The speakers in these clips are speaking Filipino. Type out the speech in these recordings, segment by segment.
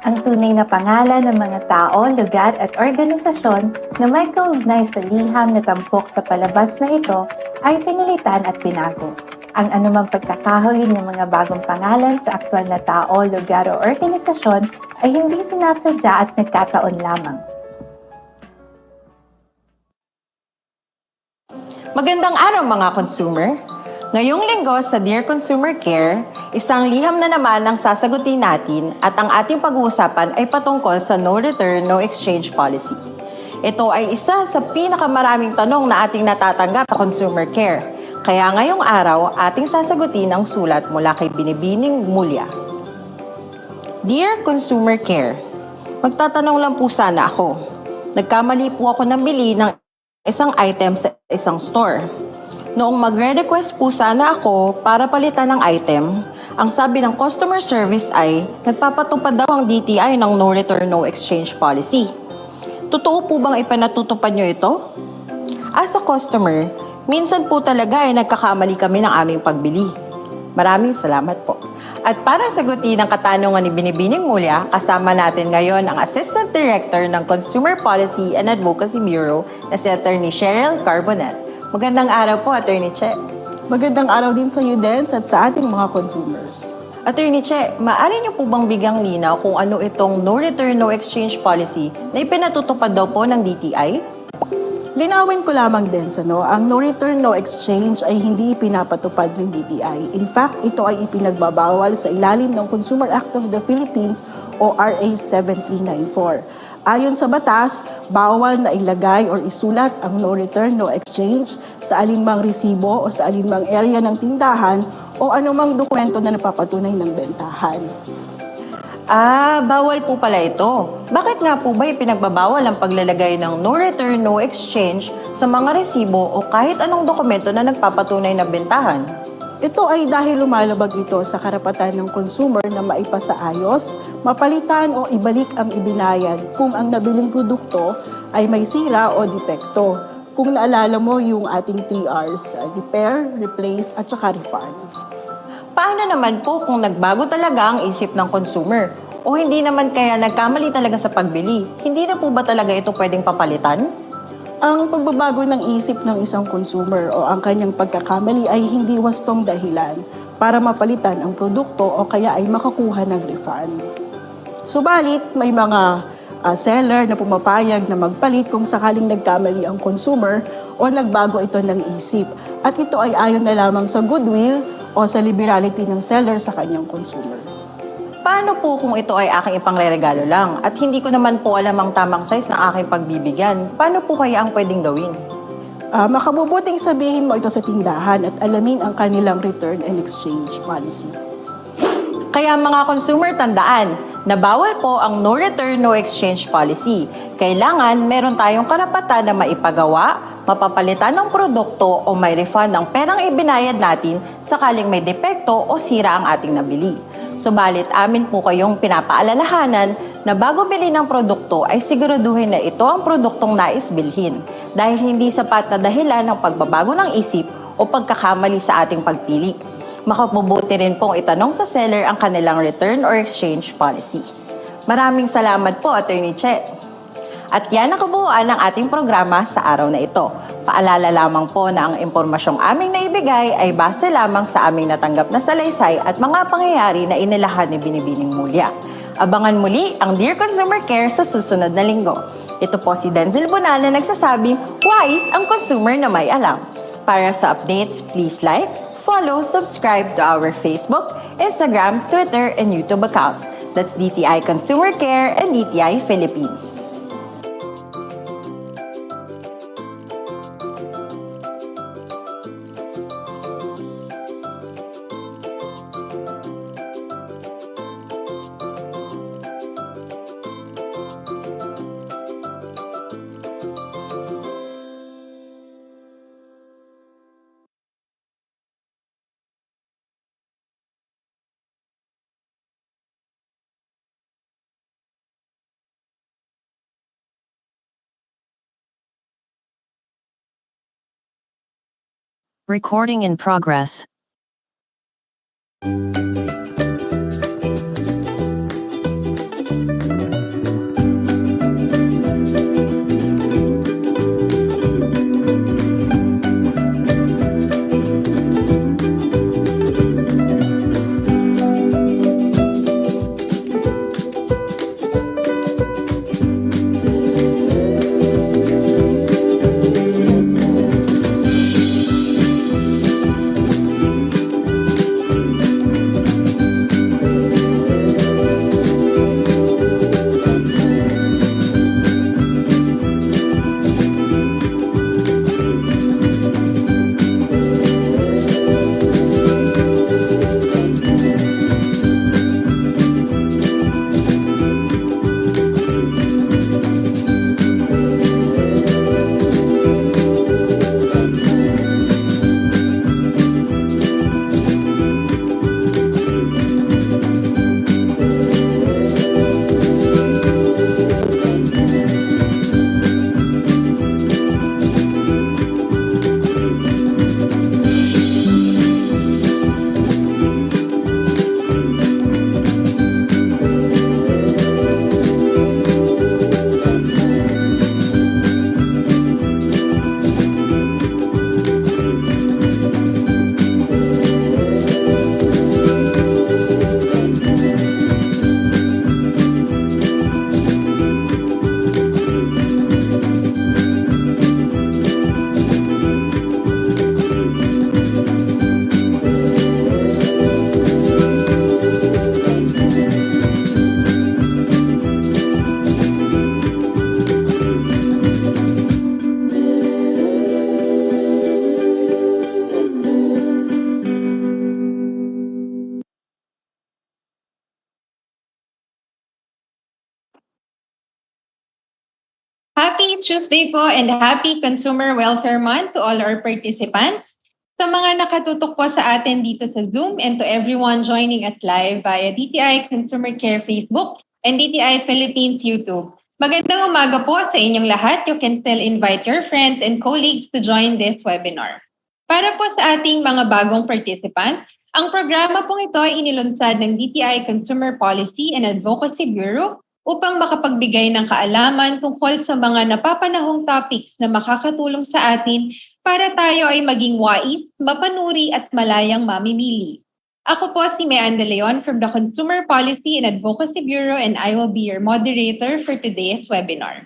Ang tunay na pangalan ng mga tao, lugar at organisasyon na may kaugnay sa liham na tampok sa palabas na ito ay pinilitan at pinago. Ang anumang pagkakahoy ng mga bagong pangalan sa aktwal na tao, lugar o organisasyon ay hindi sinasadya at nagkataon lamang. Magandang araw mga consumer! Ngayong linggo sa Dear Consumer Care, isang liham na naman ang sasagutin natin at ang ating pag-uusapan ay patungkol sa No Return, No Exchange Policy. Ito ay isa sa pinakamaraming tanong na ating natatanggap sa consumer care. Kaya ngayong araw, ating sasagutin ang sulat mula kay Binibining Mulya. Dear Consumer Care, magtatanong lang po sana ako. Nagkamali po ako ng bili ng isang item sa isang store. Noong magre-request po sana ako para palitan ng item, ang sabi ng customer service ay nagpapatupad daw ang DTI ng No Return, No Exchange Policy. Totoo po bang ipinatutupad nyo ito? As a customer, minsan po talaga ay nagkakamali kami ng aming pagbili. Maraming salamat po. At para sagutin ang katanungan ni Binibining Mulya, kasama natin ngayon ang Assistant Director ng Consumer Policy and Advocacy Bureau na si Attorney Cheryl Carbonell. Magandang araw po, Attorney Che. Magandang araw din sa iyo, Dens, at sa ating mga consumers. Attorney Che, maaari niyo po bang bigyang linaw kung ano itong No Return, No Exchange Policy na ipinatutupad daw po ng DTI? Linawin ko lamang, Dens, ang No Return, No Exchange ay hindi ipinapatupad ng DTI. In fact, ito ay ipinagbabawal sa ilalim ng Consumer Act of the Philippines o RA 7394. Ayon sa batas, bawal na ilagay o isulat ang no return, no exchange sa alinmang resibo o sa alinmang area ng tindahan o anumang dokumento na napapatunay ng bentahan. Bawal po pala ito. Bakit nga po ba ipinagbabawal ang paglalagay ng no return, no exchange sa mga resibo o kahit anong dokumento na nagpapatunay ng bentahan? Ito ay dahil lumalabag ito sa karapatan ng consumer na maipasaayos, mapalitan o ibalik ang ibinayad kung ang nabiling produkto ay may sira o depekto. Kung naalala mo yung ating 3 R's, repair, replace at saka refund. Paano naman po kung nagbago talaga ang isip ng consumer? O hindi naman kaya nagkamali talaga sa pagbili? Hindi na po ba talaga ito pwedeng papalitan? Ang pagbabago ng isip ng isang consumer o ang kanyang pagkakamali ay hindi wastong dahilan para mapalitan ang produkto o kaya ay makakuha ng refund. Subalit, may mga seller na pumapayag na magpalit kung sakaling nagkamali ang consumer o nagbago ito ng isip. At ito ay ayon na lamang sa goodwill o sa liberality ng seller sa kanyang consumer. Paano po kung ito ay aking ipangreregalo lang at hindi ko naman po alam ang tamang size ng aking pagbibigyan? Paano po kaya ang pwedeng gawin? Makabubuting sabihin mo ito sa tindahan at alamin ang kanilang return and exchange policy. Kaya mga consumer, tandaan na bawal po ang no return, no exchange policy. Kailangan meron tayong karapatan na maipagawa, mapapalitan ng produkto o may refund ng perang ibinayad natin sakaling may depekto o sira ang ating nabili. Subalit amin po kayong pinapaalalahanan na bago bili ng produkto ay siguraduhin na ito ang produktong nais bilhin dahil hindi sapat na dahilan ng pagbabago ng isip o pagkakamali sa ating pagpili. Makabubuti rin pong itanong sa seller ang kanilang return or exchange policy. Maraming salamat po, Attorney Che. At yan ang kabuuan ng ating programa sa araw na ito. Paalala lamang po na ang impormasyong aming naibigay ay base lamang sa aming natanggap na salaysay at mga pangyayari na inilahad ni Binibining Mulya. Abangan muli ang Dear Consumer Care sa susunod na linggo. Ito po si Denzel Bonal na nagsasabing, wise ang consumer na may alam. Para sa updates, please like, follow, subscribe to our Facebook, Instagram, Twitter, and YouTube accounts. That's DTI Consumer Care and DTI Philippines. Recording in progress. Happy Tuesday po and happy Consumer Welfare Month to all our participants. Sa mga nakatutok po sa atin dito sa Zoom and to everyone joining us live via DTI Consumer Care Facebook and DTI Philippines YouTube. Magandang umaga po sa inyong lahat. You can still invite your friends and colleagues to join this webinar. Para po sa ating mga bagong participant, ang programa pong ito ay inilunsad ng DTI Consumer Policy and Advocacy Bureau upang makapagbigay ng kaalaman tungkol sa mga napapanahong topics na makakatulong sa atin para tayo ay maging wais, mapanuri at malayang mamimili. Ako po si Mean De Leon from the Consumer Policy and Advocacy Bureau and I will be your moderator for today's webinar.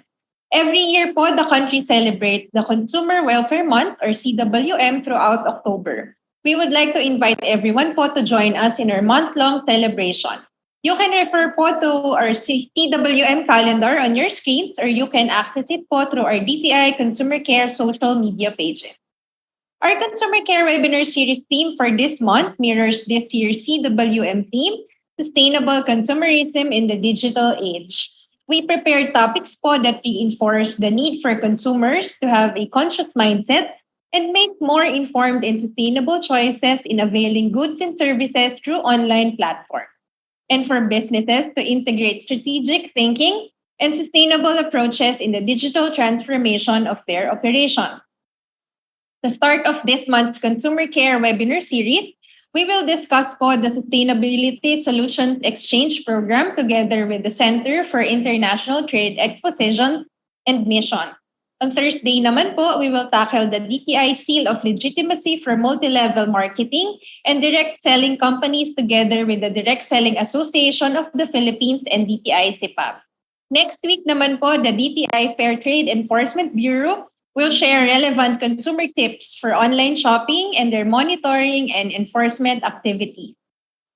Every year po, the country celebrates the Consumer Welfare Month or CWM throughout October. We would like to invite everyone po to join us in our month-long celebration. You can refer po to our CWM calendar on your screens or you can access it po through our DTI Consumer Care social media pages. Our Consumer Care webinar series theme for this month mirrors this year's CWM theme, Sustainable Consumerism in the Digital Age. We prepared topics po that reinforce the need for consumers to have a conscious mindset and make more informed and sustainable choices in availing goods and services through online platforms. And for businesses to integrate strategic thinking and sustainable approaches in the digital transformation of their operations. The start of this month's Consumer Care webinar series, we will discuss po the Sustainability Solutions Exchange Program together with the Center for International Trade Expositions and Mission. On Thursday naman po, we will tackle the DTI Seal of Legitimacy for Multi-Level Marketing and Direct Selling Companies together with the Direct Selling Association of the Philippines and DTI CIPAB. Next week naman po, the DTI Fair Trade Enforcement Bureau will share relevant consumer tips for online shopping and their monitoring and enforcement activities.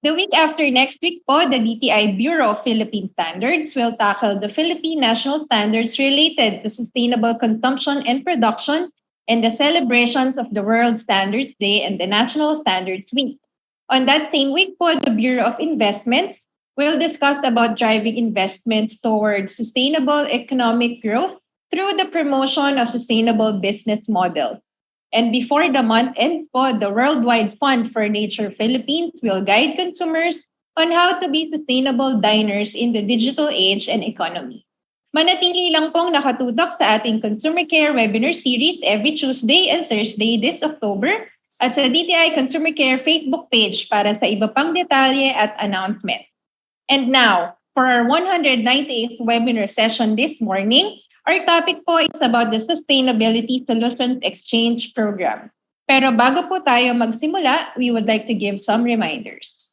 The week after next week po, the DTI Bureau of Philippine Standards will tackle the Philippine national standards related to sustainable consumption and production and the celebrations of the World Standards Day and the National Standards Week. On that same week po, the Bureau of Investments will discuss about driving investments towards sustainable economic growth through the promotion of sustainable business models. And before the month ends po, the Worldwide Fund for Nature Philippines will guide consumers on how to be sustainable diners in the digital age and economy. Manatili lang pong nakatutok sa ating Consumer Care webinar series every Tuesday and Thursday this October at sa DTI Consumer Care Facebook page para sa iba pang detalye at announcement. And now, for our 198th webinar session this morning, our topic po is about the Sustainability Solutions Exchange Program. Pero bago po tayo magsimula, we would like to give some reminders.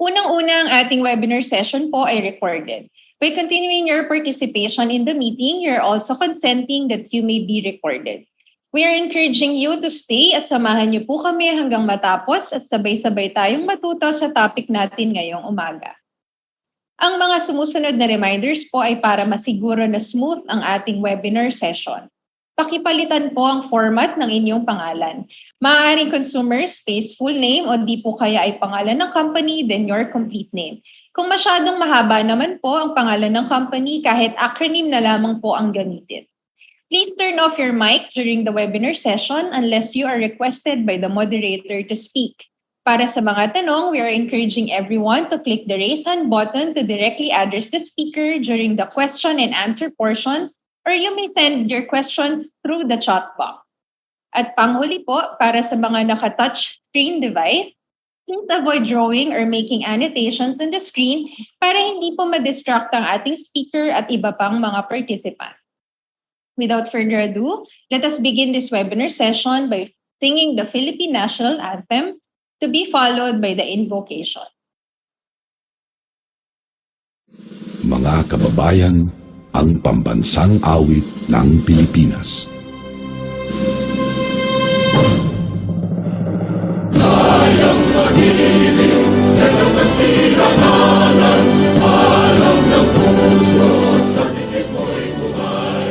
Unang-una, ang ating webinar session po ay recorded. By continuing your participation in the meeting, you're also consenting that you may be recorded. We are encouraging you to stay at samahan niyo po kami hanggang matapos at sabay-sabay tayong matuto sa topic natin ngayong umaga. Ang mga sumusunod na reminders po ay para masiguro na smooth ang ating webinar session. Pakipalitan po ang format ng inyong pangalan. Maaaring consumer space full name o di po kaya ay pangalan ng company then your complete name. Kung masyadong mahaba naman po ang pangalan ng company, kahit acronym na lamang po ang gamitin. Please turn off your mic during the webinar session unless you are requested by the moderator to speak. Para sa mga tanong, we are encouraging everyone to click the raise hand button to directly address the speaker during the question and answer portion, or you may send your question through the chat box. At panghuli po, para sa mga naka-touch screen device, please avoid drawing or making annotations on the screen para hindi po ma-distract ang ating speaker at iba pang mga participants. Without further ado, let us begin this webinar session by singing the Philippine National Anthem, to be followed by the invocation. Mga kababayan, ang pambansang awit ng Pilipinas. Tayong makinig, dalas na silangalan, alam ng puso, sa titik mo'y buhay.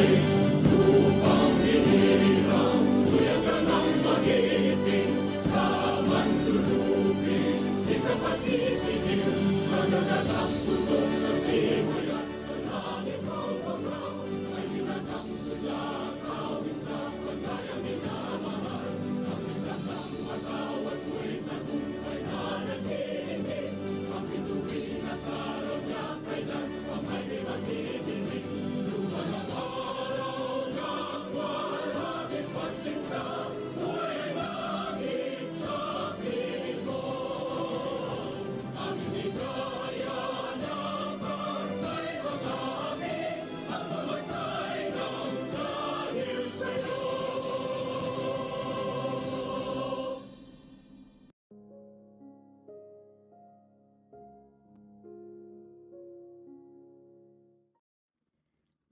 Lupang hinirang, tuyagan ng magiting, sa manlulupin, di ka pasisigil, sa nagatang tutok sa simoy at sa langit ng pagkaw, ay hinatang tulak, awit sa pagkayang minamahal, ang isang ng matawad mo'y tagumpay na nag-iindig, ang bituin at araw niya kailan pa may di magdidinig, lupa ng araw ng walang pagsinta, buhay ay langit sa piling mo, ang inigaya ng barangay mga amin, at mamatay ng dahil sa'yo.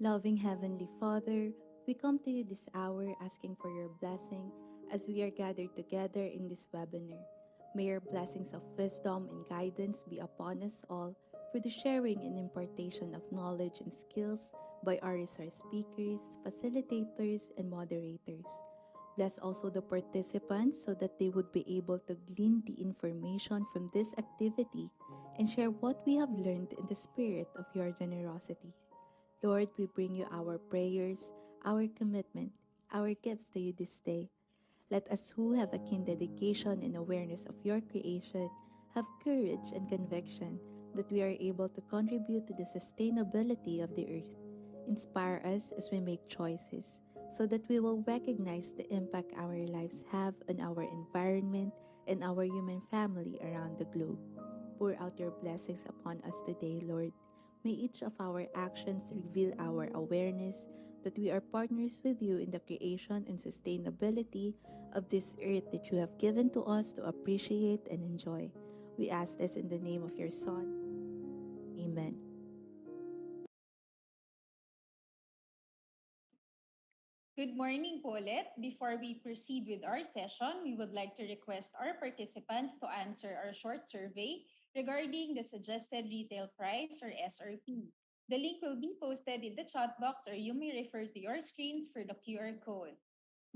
Loving Heavenly Father, we come to you this hour asking for your blessing as we are gathered together in this webinar. May your blessings of wisdom and guidance be upon us all for the sharing and impartation of knowledge and skills by our resource speakers, facilitators, and moderators. Bless also the participants so that they would be able to glean the information from this activity and share what we have learned in the spirit of your generosity. Lord, we bring you our prayers, our commitment, our gifts to you this day. Let us who have a keen dedication and awareness of your creation have courage and conviction that we are able to contribute to the sustainability of the earth. Inspire us as we make choices so that we will recognize the impact our lives have on our environment and our human family around the globe. Pour out your blessings upon us today, Lord. May each of our actions reveal our awareness that we are partners with you in the creation and sustainability of this earth that you have given to us to appreciate and enjoy. We ask this in the name of your Son. Amen. Good morning po ulit. Before we proceed with our session, we would like to request our participants to answer our short survey regarding the suggested retail price or SRP. The link will be posted in the chat box or you may refer to your screens for the QR code.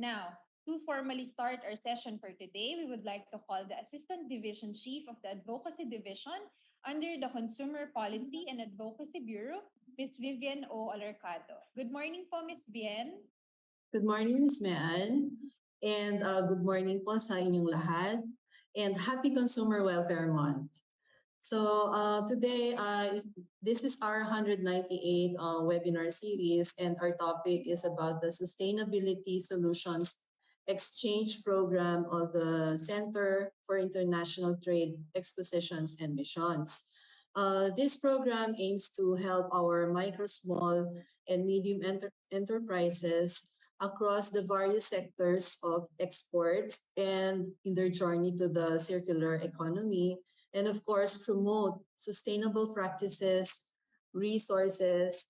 Now, to formally start our session for today, we would like to call the Assistant Division Chief of the Advocacy Division under the Consumer Policy and Advocacy Bureau, Ms. Vivian O. Alarcado. Good morning po, Ms. Vivian. Good morning, Ms. Mean. And good morning po sa inyong lahat. And happy Consumer Welfare Month. So today, this is our 198 webinar series, and our topic is about the Sustainability Solutions exchange program of the Center for International Trade, Expositions, and Missions. This program aims to help our micro, small, and medium enterprises across the various sectors of exports and in their journey to the circular economy, and of course, promote sustainable practices, resources,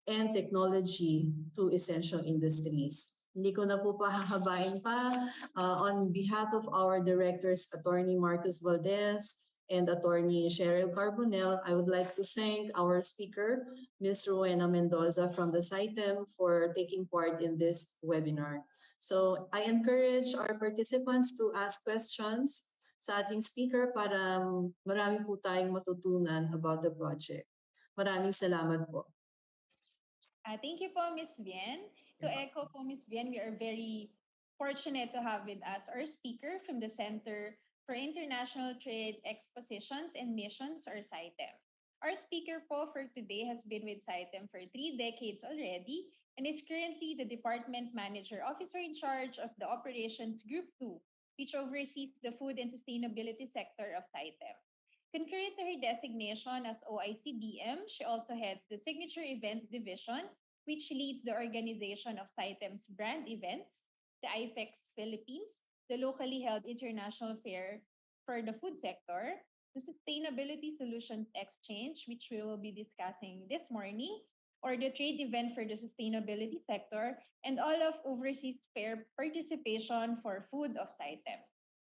and technology to essential industries. Hindi ko na po pahahabain pa. On behalf of our directors, Attorney Marcus Valdez and Attorney Cheryl Carbonell, I would like to thank our speaker, Ms. Rowena Mendoza from the CITEM, for taking part in this webinar. So I encourage our participants to ask questions sa ating speaker para marami po tayong matutunan about the project. Maraming salamat po. Thank you po, Ms. Bien. To echo po, Ms. Bien, we are very fortunate to have with us our speaker from the Center for International Trade, Expositions, and Missions, or CITEM. Our speaker po for today has been with CITEM for 3 decades already and is currently the Department Manager Officer in charge of the Operations Group 2, which oversees the food and sustainability sector of CITEM. Concurrent to her designation as OICDM, she also heads the Signature Events Division, which leads the organization of CITEM's brand events, the IFEX Philippines, the locally held international fair for the food sector, the Sustainability Solutions Exchange, which we will be discussing this morning, or the trade event for the sustainability sector, and all of overseas fair participation for food of CITEM.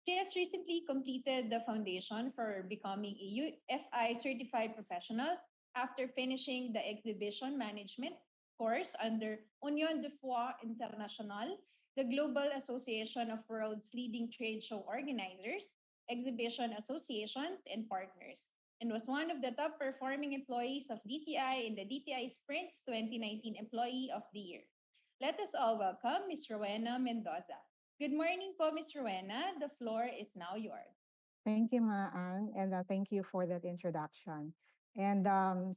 She has recently completed the foundation for becoming a UFI certified professional after finishing the exhibition management course under Union de Foire Internationale, the global association of world's leading trade show organizers, exhibition associations, and partners, and was one of the top performing employees of DTI in the DTI Sprints 2019 Employee of the Year. Let us all welcome Ms. Rowena Mendoza. Good morning po, Ms. Rowena. The floor is now yours. Thank you, Maan, and thank you for that introduction. And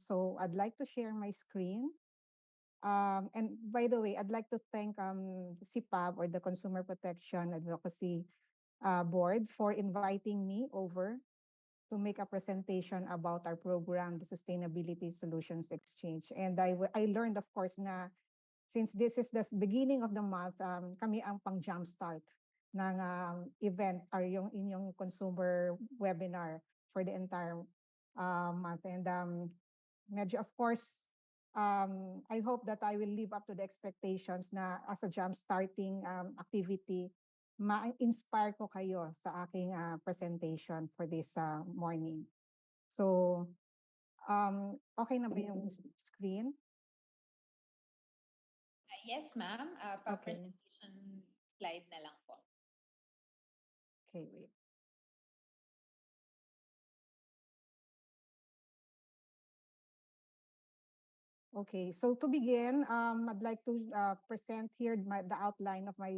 so I'd like to share my screen. And by the way, I'd like to thank CPAB, or the Consumer Protection Advocacy Board, for inviting me over to make a presentation about our program, the Sustainability Solutions Exchange. And I learned, of course, na since this is the beginning of the month, kami ang pang jumpstart ng event or yung inyong consumer webinar for the entire month. And medyo, of course, I hope that I will live up to the expectations na as a jumpstarting activity, ma-inspire ko kayo sa aking presentation for this morning. So, okay na ba yung screen? Yes, ma'am. Okay. Presentation slide na lang po. Okay, wait. Okay, so to begin, I'd like to present here the outline of my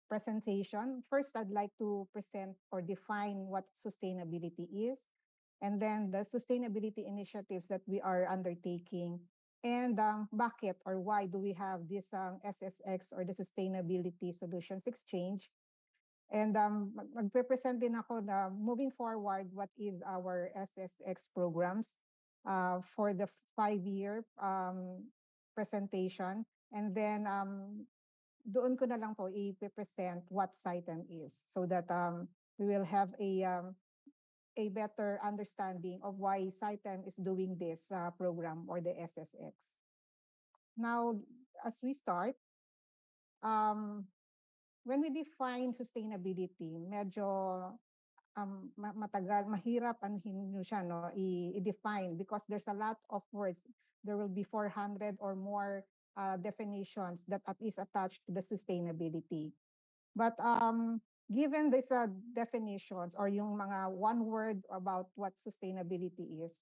presentation. First, I'd like to present or define what sustainability is, and then the sustainability initiatives that we are undertaking, and bakit or why do we have this SSX, or the Sustainability Solutions Exchange. And magpe-present din ako na moving forward, what is our SSX programs for the 5-year presentation. And then doon ko na lang po i-present what CITEM is, so that we will have a better understanding of why CITEM is doing this program, or the SSX. Now, as we start, when we define sustainability, medyo matagal, mahirap siya, no, i-define, because there's a lot of words. There will be 400 or more definitions that is attached to the sustainability. But given these definitions, or yung mga one word about what sustainability is,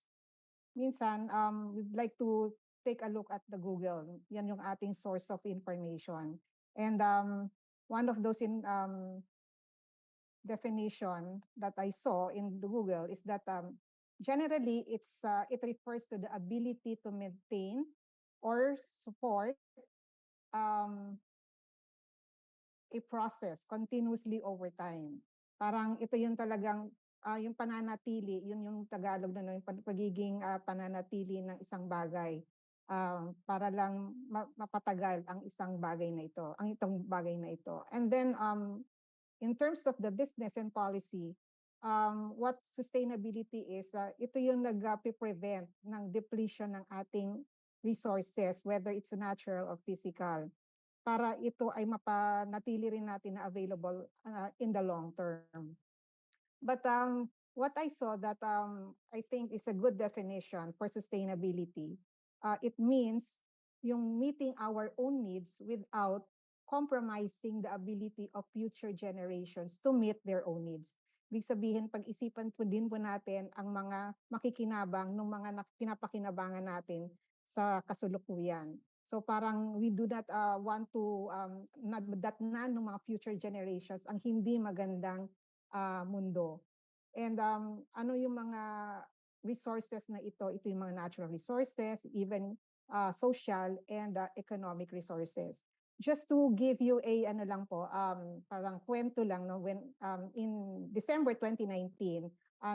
minsan we'd like to take a look at the Google. Yan yung ating source of information. And one of those definition that I saw in the Google is that generally it refers to the ability to maintain or support a process continuously over time. Parang ito yung talagang yung pananatili, yun yung Tagalog na no, yung pagiging pananatili ng isang bagay para lang mapatagal ang isang bagay na ito, ang itong bagay na ito. And then in terms of the business and policy, what sustainability is, ito yung nag-prevent ng depletion ng ating resources, whether it's natural or physical, para ito ay mapanatili rin natin na available in the long term. But what I saw that I think is a good definition for sustainability, it means yung meeting our own needs without compromising the ability of future generations to meet their own needs. Ibig sabihin, pag-isipan po din po natin ang mga makikinabang ng mga pinapakinabangan natin sa kasulukuyan. So parang we do not want to nadatnan ng mga future generations ang hindi magandang mundo. And ano yung mga resources na ito? Ito yung mga natural resources, even social and economic resources. Just to give you a ano lang po, parang kwento lang, no, when in December 2019,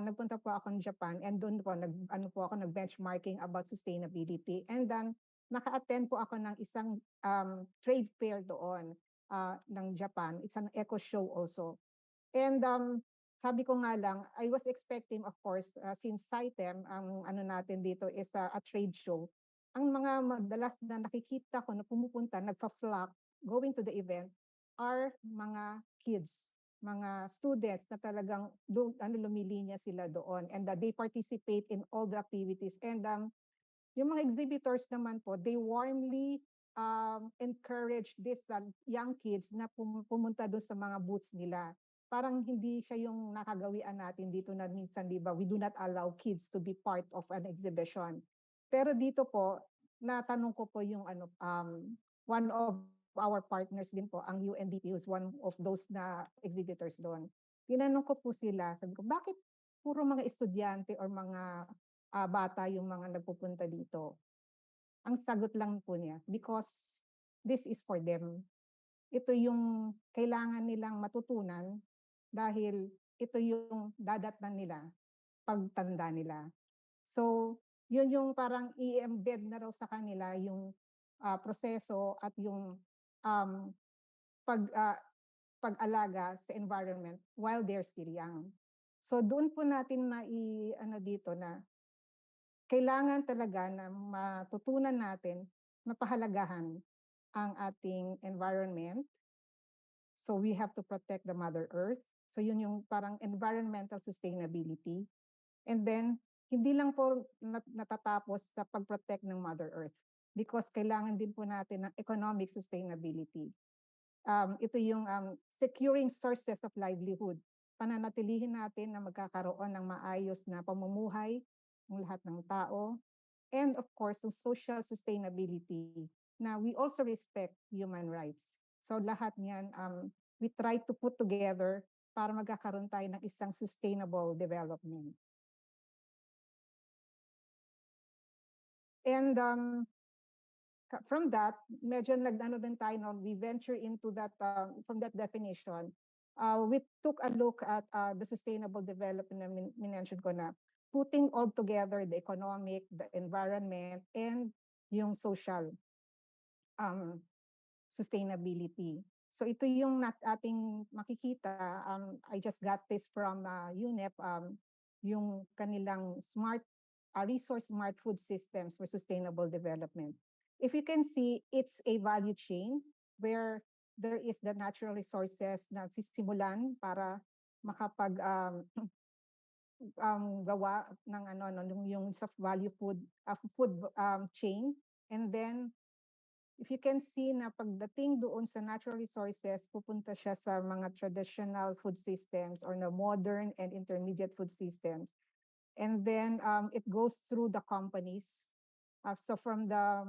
nagpunta po ako ng Japan, and doon po nag-benchmarking about sustainability, and then naka-attend po ako ng isang trade fair doon ng Japan. It's an eco show also. And sabi ko nga lang, I was expecting, of course, since CITEM, ang ano natin dito is a trade show, ang mga madalas na nakikita ko na pumupunta, nagpa-flock, going to the event, are mga kids, mga students na talagang lumilinya sila doon, and they participate in all the activities. And yung mga exhibitors naman po, they warmly encourage these young kids na pumunta doon sa mga booths nila. Parang hindi siya yung nakagawian natin dito na minsan, di ba, we do not allow kids to be part of an exhibition. Pero dito po, natanong ko po yung one of our partners din po, ang UNDP, who's one of those na exhibitors doon. Tinanong ko po sila, sabi ko, bakit puro mga estudyante or mga bata yung mga nagpupunta dito? Ang sagot lang po niya, because this is for them. Ito yung kailangan nilang matutunan dahil ito yung dadatnan nila pagtanda nila. So, yun yung parang i-embed na raw sa kanila yung proseso at yung pag-alaga sa environment while they're still young. So, doon po natin dito na kailangan talaga na matutunan natin na pahalagahan ang ating environment. So we have to protect the Mother Earth. So yun yung parang environmental sustainability. And then, hindi lang po natatapos sa pag-protect ng Mother Earth, because kailangan din po natin ng economic sustainability. Ito yung securing sources of livelihood. Pananatilihin natin na magkakaroon ng maayos na pamumuhay ng lahat ng tao. And of course, yung social sustainability, na we also respect human rights. So lahat niyan, we try to put together para magkakaroon tayo ng isang sustainable development. And from that, medyo nag-ano din tayo, no, we venture into that, from that definition, we took a look at the sustainable development na minention ko na, putting all together the economic, the environment, and yung social sustainability. So ito yung ating makikita. I just got this from UNEP, yung kanilang resource smart food systems for sustainable development. If you can see, it's a value chain where there is the natural resources na sisimulan para makapag gawa ng yung sa value food chain. And then if you can see na pagdating doon sa natural resources, pupunta siya sa mga traditional food systems or na modern and intermediate food systems. And then it goes through the companies. So from the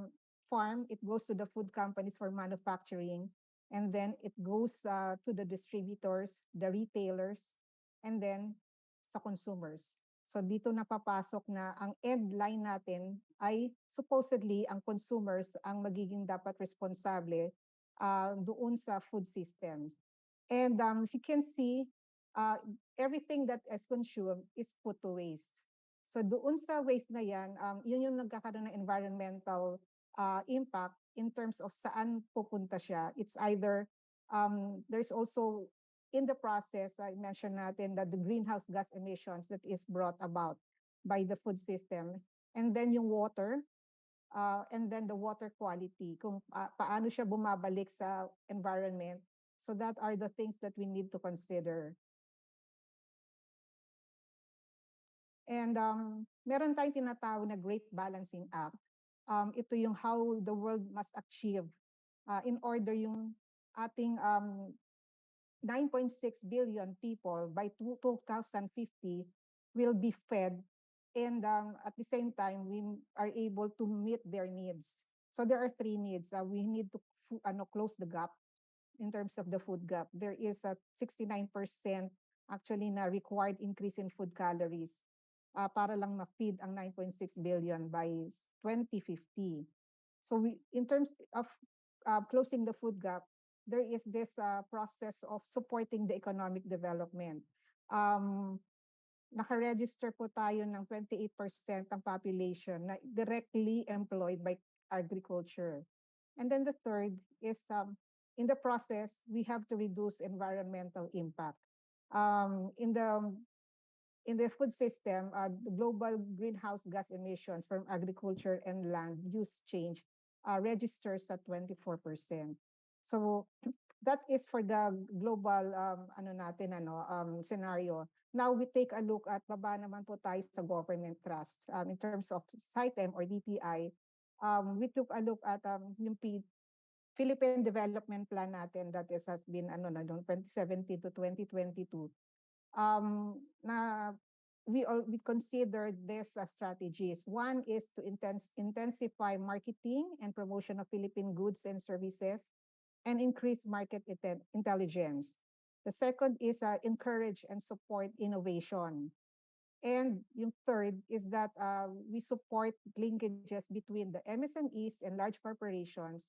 farm, it goes to the food companies for manufacturing. And then it goes to the distributors, the retailers, and then sa consumers. So dito napapasok na ang end line natin ay supposedly ang consumers ang magiging dapat responsable doon sa food systems. And you can see uh, everything that is consumed is put to waste. So doon sa waste na yan, yun yung nagkakaroon ng environmental impact in terms of saan pupunta siya. It's either, there's also, in the process, I mentioned natin that the greenhouse gas emissions that is brought about by the food system. And then yung water, and then the water quality, kung paano siya bumabalik sa environment. So that are the things that we need to consider. And meron tayong tinatawag na Great Balancing Act. Ito yung how the world must achieve in order yung ating 9.6 billion people by 2050 will be fed, and at the same time we are able to meet their needs. So there are three needs. We need to close the gap in terms of the food gap. There is a 69% actually na required increase in food calories para lang ma-feed ang 9.6 billion by 2050. So in terms of closing the food gap, there is this process of supporting the economic development. Nakaregister po tayo ng 28% ng population na directly employed by agriculture. And then the third is in the process, we have to reduce environmental impact. In the food system, the global greenhouse gas emissions from agriculture and land use change registers at 24%. So that is for the global scenario. Now we take a look at baba naman po tayo sa government trust. In terms of CITEM or DTI, we took a look at yung Philippine Development Plan natin that has been 2017 to 2022. We considered these strategies. One is to intensify marketing and promotion of Philippine goods and services and increase market intelligence. The second is encourage and support innovation. And yung third is that we support linkages between the MSMEs and large corporations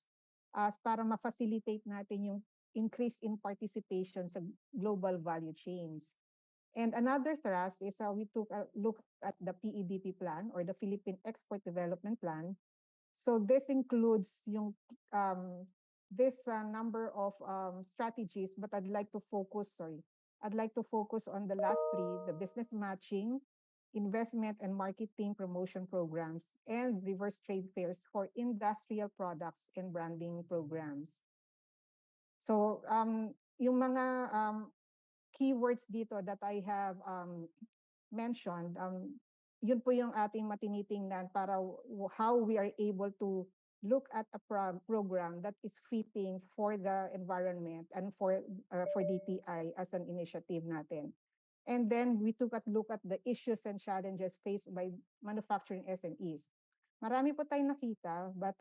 para ma-facilitate natin yung increase in participation sa global value chains. And another thrust is we took a look at the PEDP plan or the Philippine Export Development Plan. So this includes yung this number of strategies, but I'd like to focus on the last three: the business matching, investment and marketing promotion programs, and reverse trade fairs for industrial products and branding programs. So yung mga keywords dito that I have mentioned, yun po yung ating matinitingnan para how we are able to look at a program that is fitting for the environment and for DTI as an initiative natin. And then we took a look at the issues and challenges faced by manufacturing SMEs. Marami po tayong nakita, but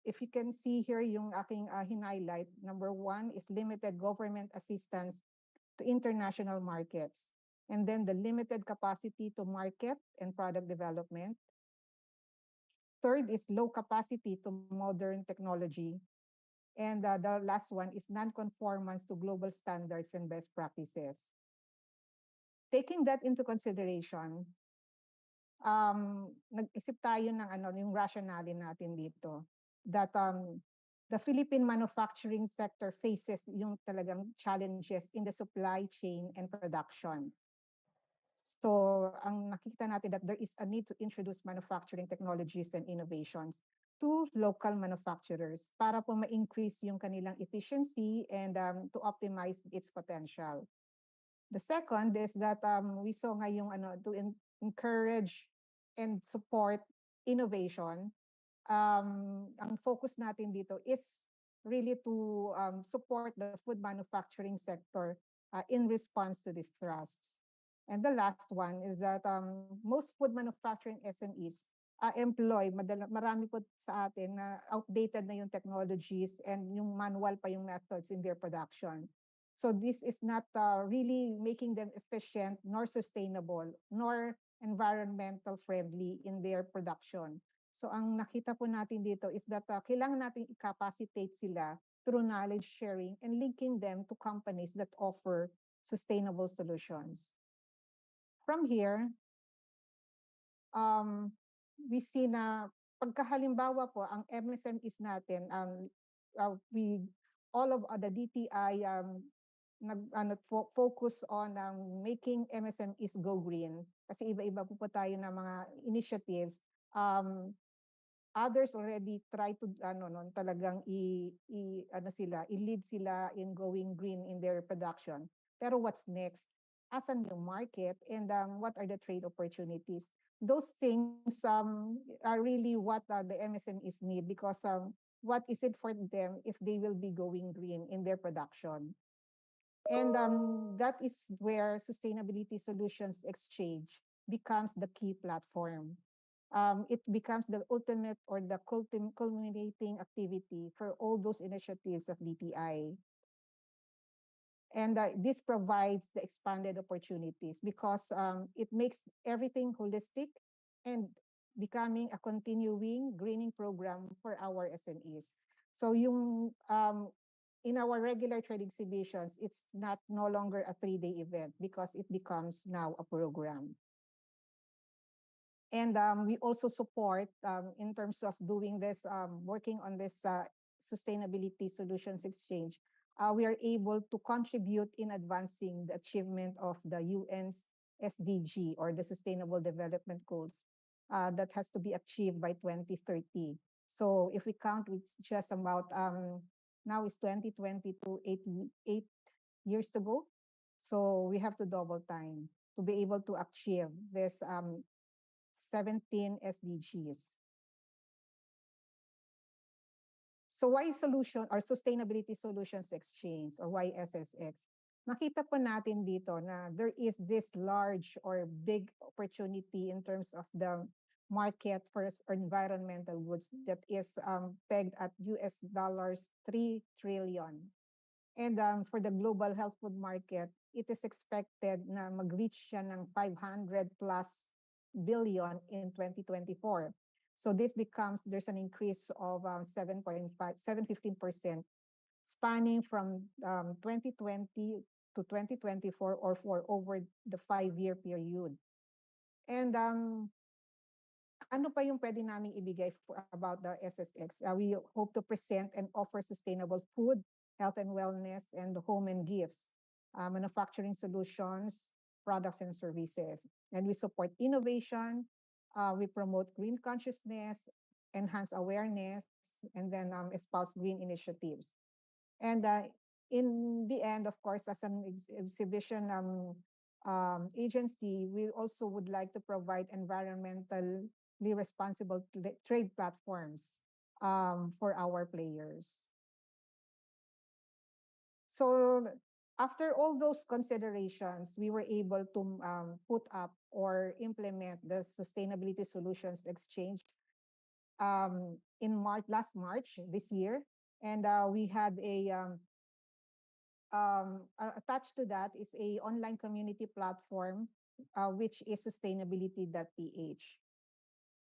if you can see here yung aking highlight, number one is limited government assistance to international markets. And then the limited capacity to market and product development. Third is low capacity to modern technology. And the last one is non-conformance to global standards and best practices. Taking that into consideration, nag-isip tayo ng yung rationale natin dito that the Philippine manufacturing sector faces yung talagang challenges in the supply chain and production. So ang nakita natin that there is a need to introduce manufacturing technologies and innovations to local manufacturers para po ma-increase yung kanilang efficiency and to optimize its potential. The second is that we saw ngayong to encourage and support innovation. Ang focus natin dito is really to support the food manufacturing sector in response to these thrusts. And the last one is that most food manufacturing SMEs employ, marami po sa atin na outdated na yung technologies and yung manual pa yung methods in their production. So this is not really making them efficient, nor sustainable, nor environmental friendly in their production. So ang nakita po natin dito is that kailangan natin i-capacitate sila through knowledge sharing and linking them to companies that offer sustainable solutions. From here, we see na pagkahalimbawa po ang MSMEs natin, we all of the DTI focus on making MSMEs go green kasi iba-iba po tayo ng mga initiatives. Others already try to talagang i-lead sila in going green in their production. Pero what's next? Asan yung market and what are the trade opportunities? Those things are really what the MSMEs need because what is it for them if they will be going green in their production? And that is where Sustainability Solutions Exchange becomes the key platform. It becomes the ultimate or the culminating activity for all those initiatives of DTI. And this provides the expanded opportunities because it makes everything holistic and becoming a continuing greening program for our SMEs. So yung in our regular trade exhibitions, it's no longer a 3-day event because it becomes now a program. And we also support in terms of doing this, working on this Sustainability Solutions Exchange. We are able to contribute in advancing the achievement of the UN's SDG or the Sustainable Development Goals that has to be achieved by 2030. So if we count, it's just about, now it's 2022, 8 years to go. So we have to double time to be able to achieve this 17 SDGs. So why solution or Sustainability Solutions Exchange or why SSX? Nakita po natin dito na there is this large or big opportunity in terms of the market for environmental goods that is pegged at $3 trillion. And for the global health food market, it is expected na mag-reach siya ng 500 plus billion in 2024. So this becomes, there's an increase of 7.15%, spanning from 2020 to 2024 or for over the 5-year period. And ano pa yung pwede namin ibigay about the SSX? We hope to present and offer sustainable food, health and wellness, and home and gifts, manufacturing solutions, products and services. And we support innovation, we promote green consciousness, enhance awareness, and then espouse green initiatives. And in the end, of course, as an exhibition agency, we also would like to provide environmentally responsible trade platforms for our players. So after all those considerations, we were able to put up or implement the Sustainability Solutions Exchange in last March this year. And we had attached to that is a online community platform, which is sustainability.ph.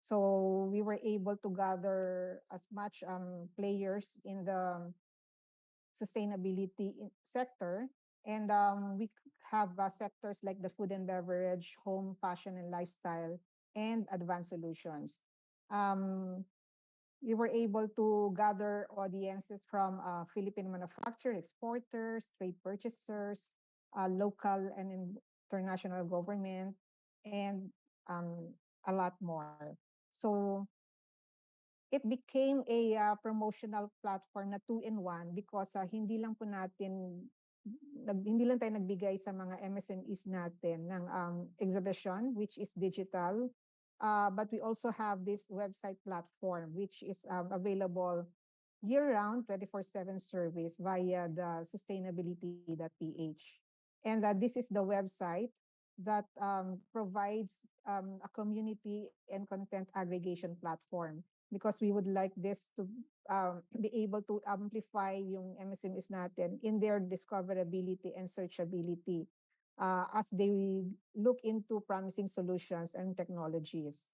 So we were able to gather as much players in the sustainability sector. And we have sectors like the food and beverage, home, fashion and lifestyle, and advanced solutions. We were able to gather audiences from Philippine manufacturers, exporters, trade purchasers, local and international government, and a lot more. So it became a promotional platform na 2-in-1 because hindi lang tayo nagbigay sa mga MSMEs natin ng exhibition, which is digital, but we also have this website platform, which is available year-round 24/7 service via the sustainability.ph. And this is the website that provides a community and content aggregation platform because we would like this to be able to amplify yung MSMEs natin in their discoverability and searchability as they look into promising solutions and technologies.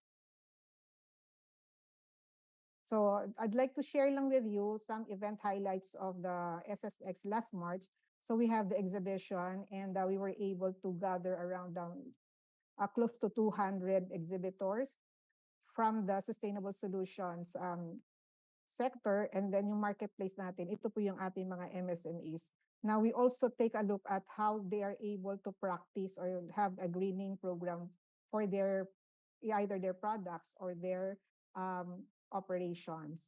So I'd like to share lang with you some event highlights of the SSX last March. So we have the exhibition, and we were able to gather around close to 200 exhibitors from the sustainable solutions sector, and then yung marketplace natin, ito po yung ating mga MSMEs. Now, we also take a look at how they are able to practice or have a greening program for their either their products or their operations.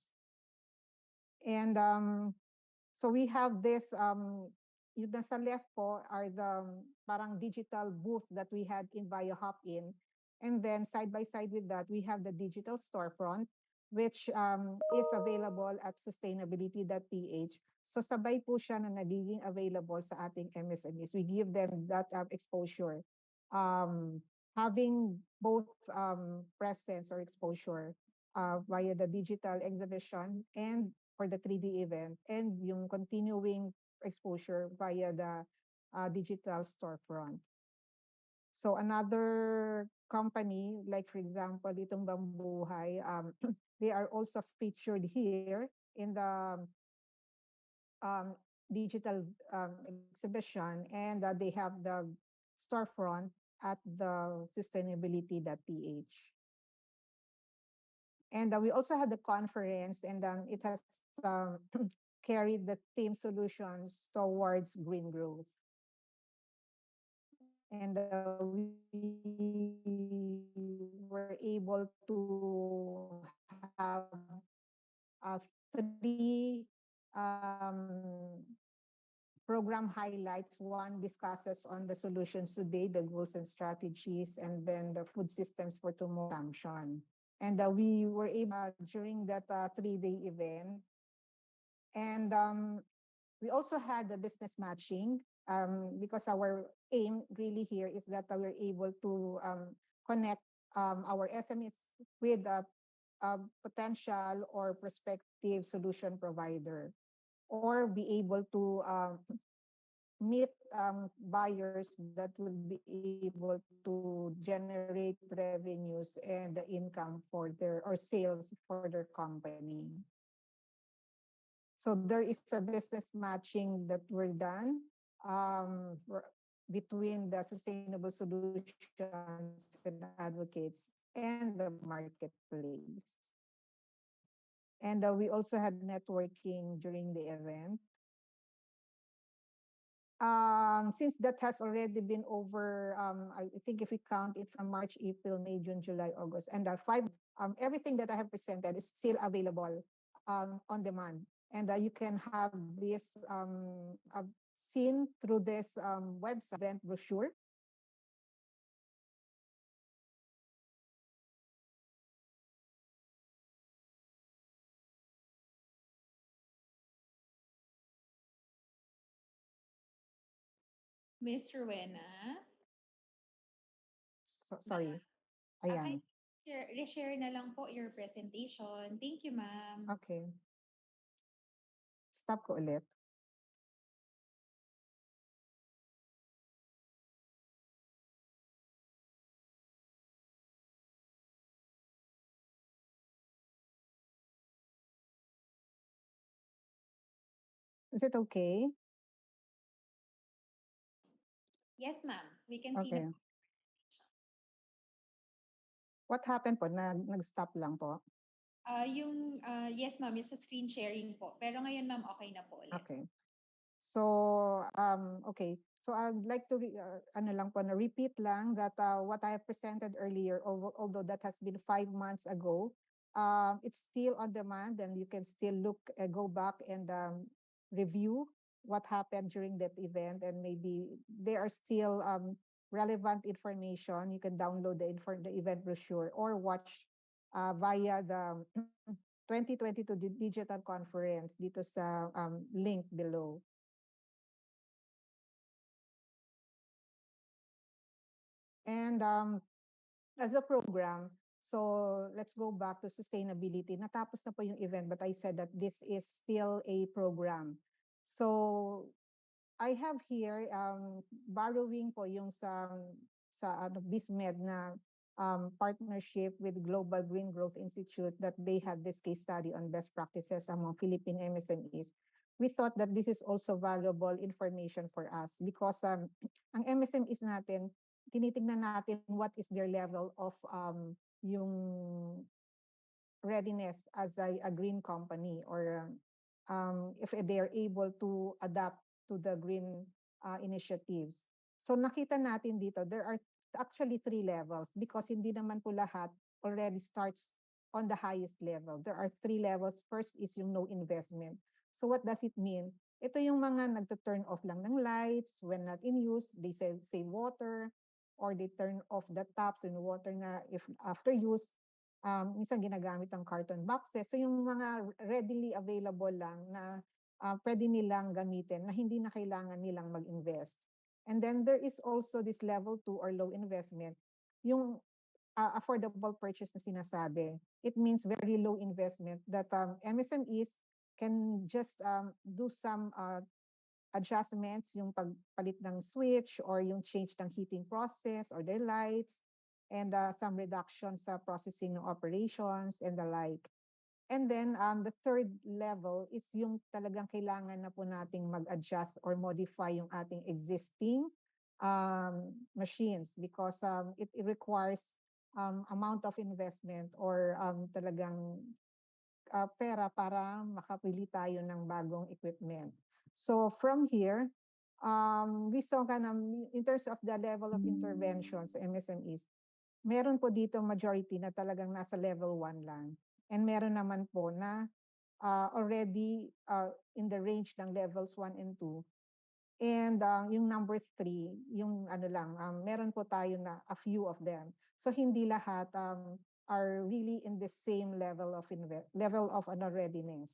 And so we have this, yung nasa left po are the parang digital booth that we had in BioHop-in. And then side by side with that, we have the digital storefront, which is available at sustainability.ph. So sabay po siya na nagiging available sa ating MSMEs. We give them that exposure. Having both presence or exposure via the digital exhibition and for the 3D event, and yung continuing exposure via the digital storefront. So another company, like for example, itong Bambuhay, they are also featured here in the digital exhibition, and they have the storefront at the sustainability.ph. And we also had the conference, and it has carried the theme solutions towards green growth. And we were able to have three program highlights. One discusses on the solutions today, the goals and strategies, and then the food systems for tomorrow consumption. And we were able during that 3-day event. And we also had the business matching because our aim really here is that we're able to connect our SMEs with a potential or prospective solution provider, or be able to meet buyers that will be able to generate revenues and the income for their or sales for their company. So there is a business matching that were done between the sustainable solutions and advocates and the marketplace. And we also had networking during the event. Since that has already been over, I think if we count it from March, April, May, June, July, August, and everything that I have presented is still available on demand. And you can have this seen through this website event brochure. Miss Rowena? Sorry. Ayan. Reshare na lang po your presentation. Thank you, ma'am. Okay. Stop ko ulit. Is it okay? Yes, ma'am. We can see Okay. the What happened po? Nag-stop lang po. yes, ma'am, yung sa screen sharing po. Pero ngayon, ma'am, okay na po ulit. Okay. So, okay. So I'd like to repeat lang that what I have presented earlier, although that has been 5 months ago, it's still on demand, and you can still go back and review what happened during that event, and maybe there are still relevant information. You can download the event brochure or watch via the 2022 digital conference dito sa link below. And as a program, so let's go back to sustainability. Natapos na po yung event, but I said that this is still a program. So I have here borrowing po yung sa BISMED na partnership with Global Green Growth Institute that they had this case study on best practices among Philippine MSMEs. We thought that this is also valuable information for us because ang MSMEs natin, tinitingnan natin what is their level of yung readiness as a green company, or if they are able to adapt to the green initiatives. So nakita natin dito, there are actually 3 levels because hindi naman po lahat already starts on the highest level. There are 3 levels. First is yung no investment. So what does it mean? Ito yung mga nagto-turn off lang ng lights when not in use, they save water, or they turn off the taps when water na if after use. Minsan ginagamit ang carton boxes. So yung mga readily available lang na pwede nilang gamitin na hindi na kailangan nilang mag-invest. And then there is also this level 2 or low investment, yung affordable purchase na sinasabi. It means very low investment that MSMEs can just do some adjustments, yung pagpalit ng switch or yung change ng heating process or their lights, and some reduction sa processing ng operations and the like. And then the third level is yung talagang kailangan na po nating mag-adjust or modify yung ating existing machines because it requires amount of investment or talagang pera para makapili tayo ng bagong equipment. So from here, we saw in terms of the level of interventions sa MSMEs, meron po dito majority na talagang nasa level 1 lang. And meron naman po na already in the range ng levels 1 and 2. And yung number 3, yung ano lang, meron po tayo na a few of them. So hindi lahat are really in the same level of readiness.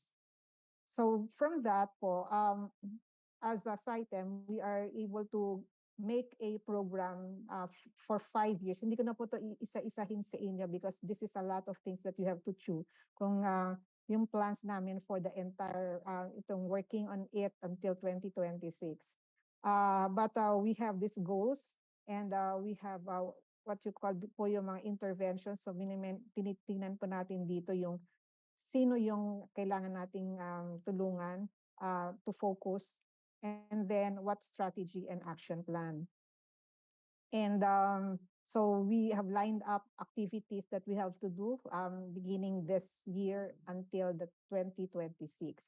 So from that po, as a CITEM, we are able to make a program for 5 years. Hindi ko na po to isa-isahin sa inyo because this is a lot of things that you have to chew. Kung yung plans namin for the entire, itong working on it until 2026. But we have these goals and we have what you call po yung mga interventions. So tinitingnan po natin dito yung sino yung kailangan nating tulungan to focus, and then what strategy and action plan. And so we have lined up activities that we have to do beginning this year until the 2026.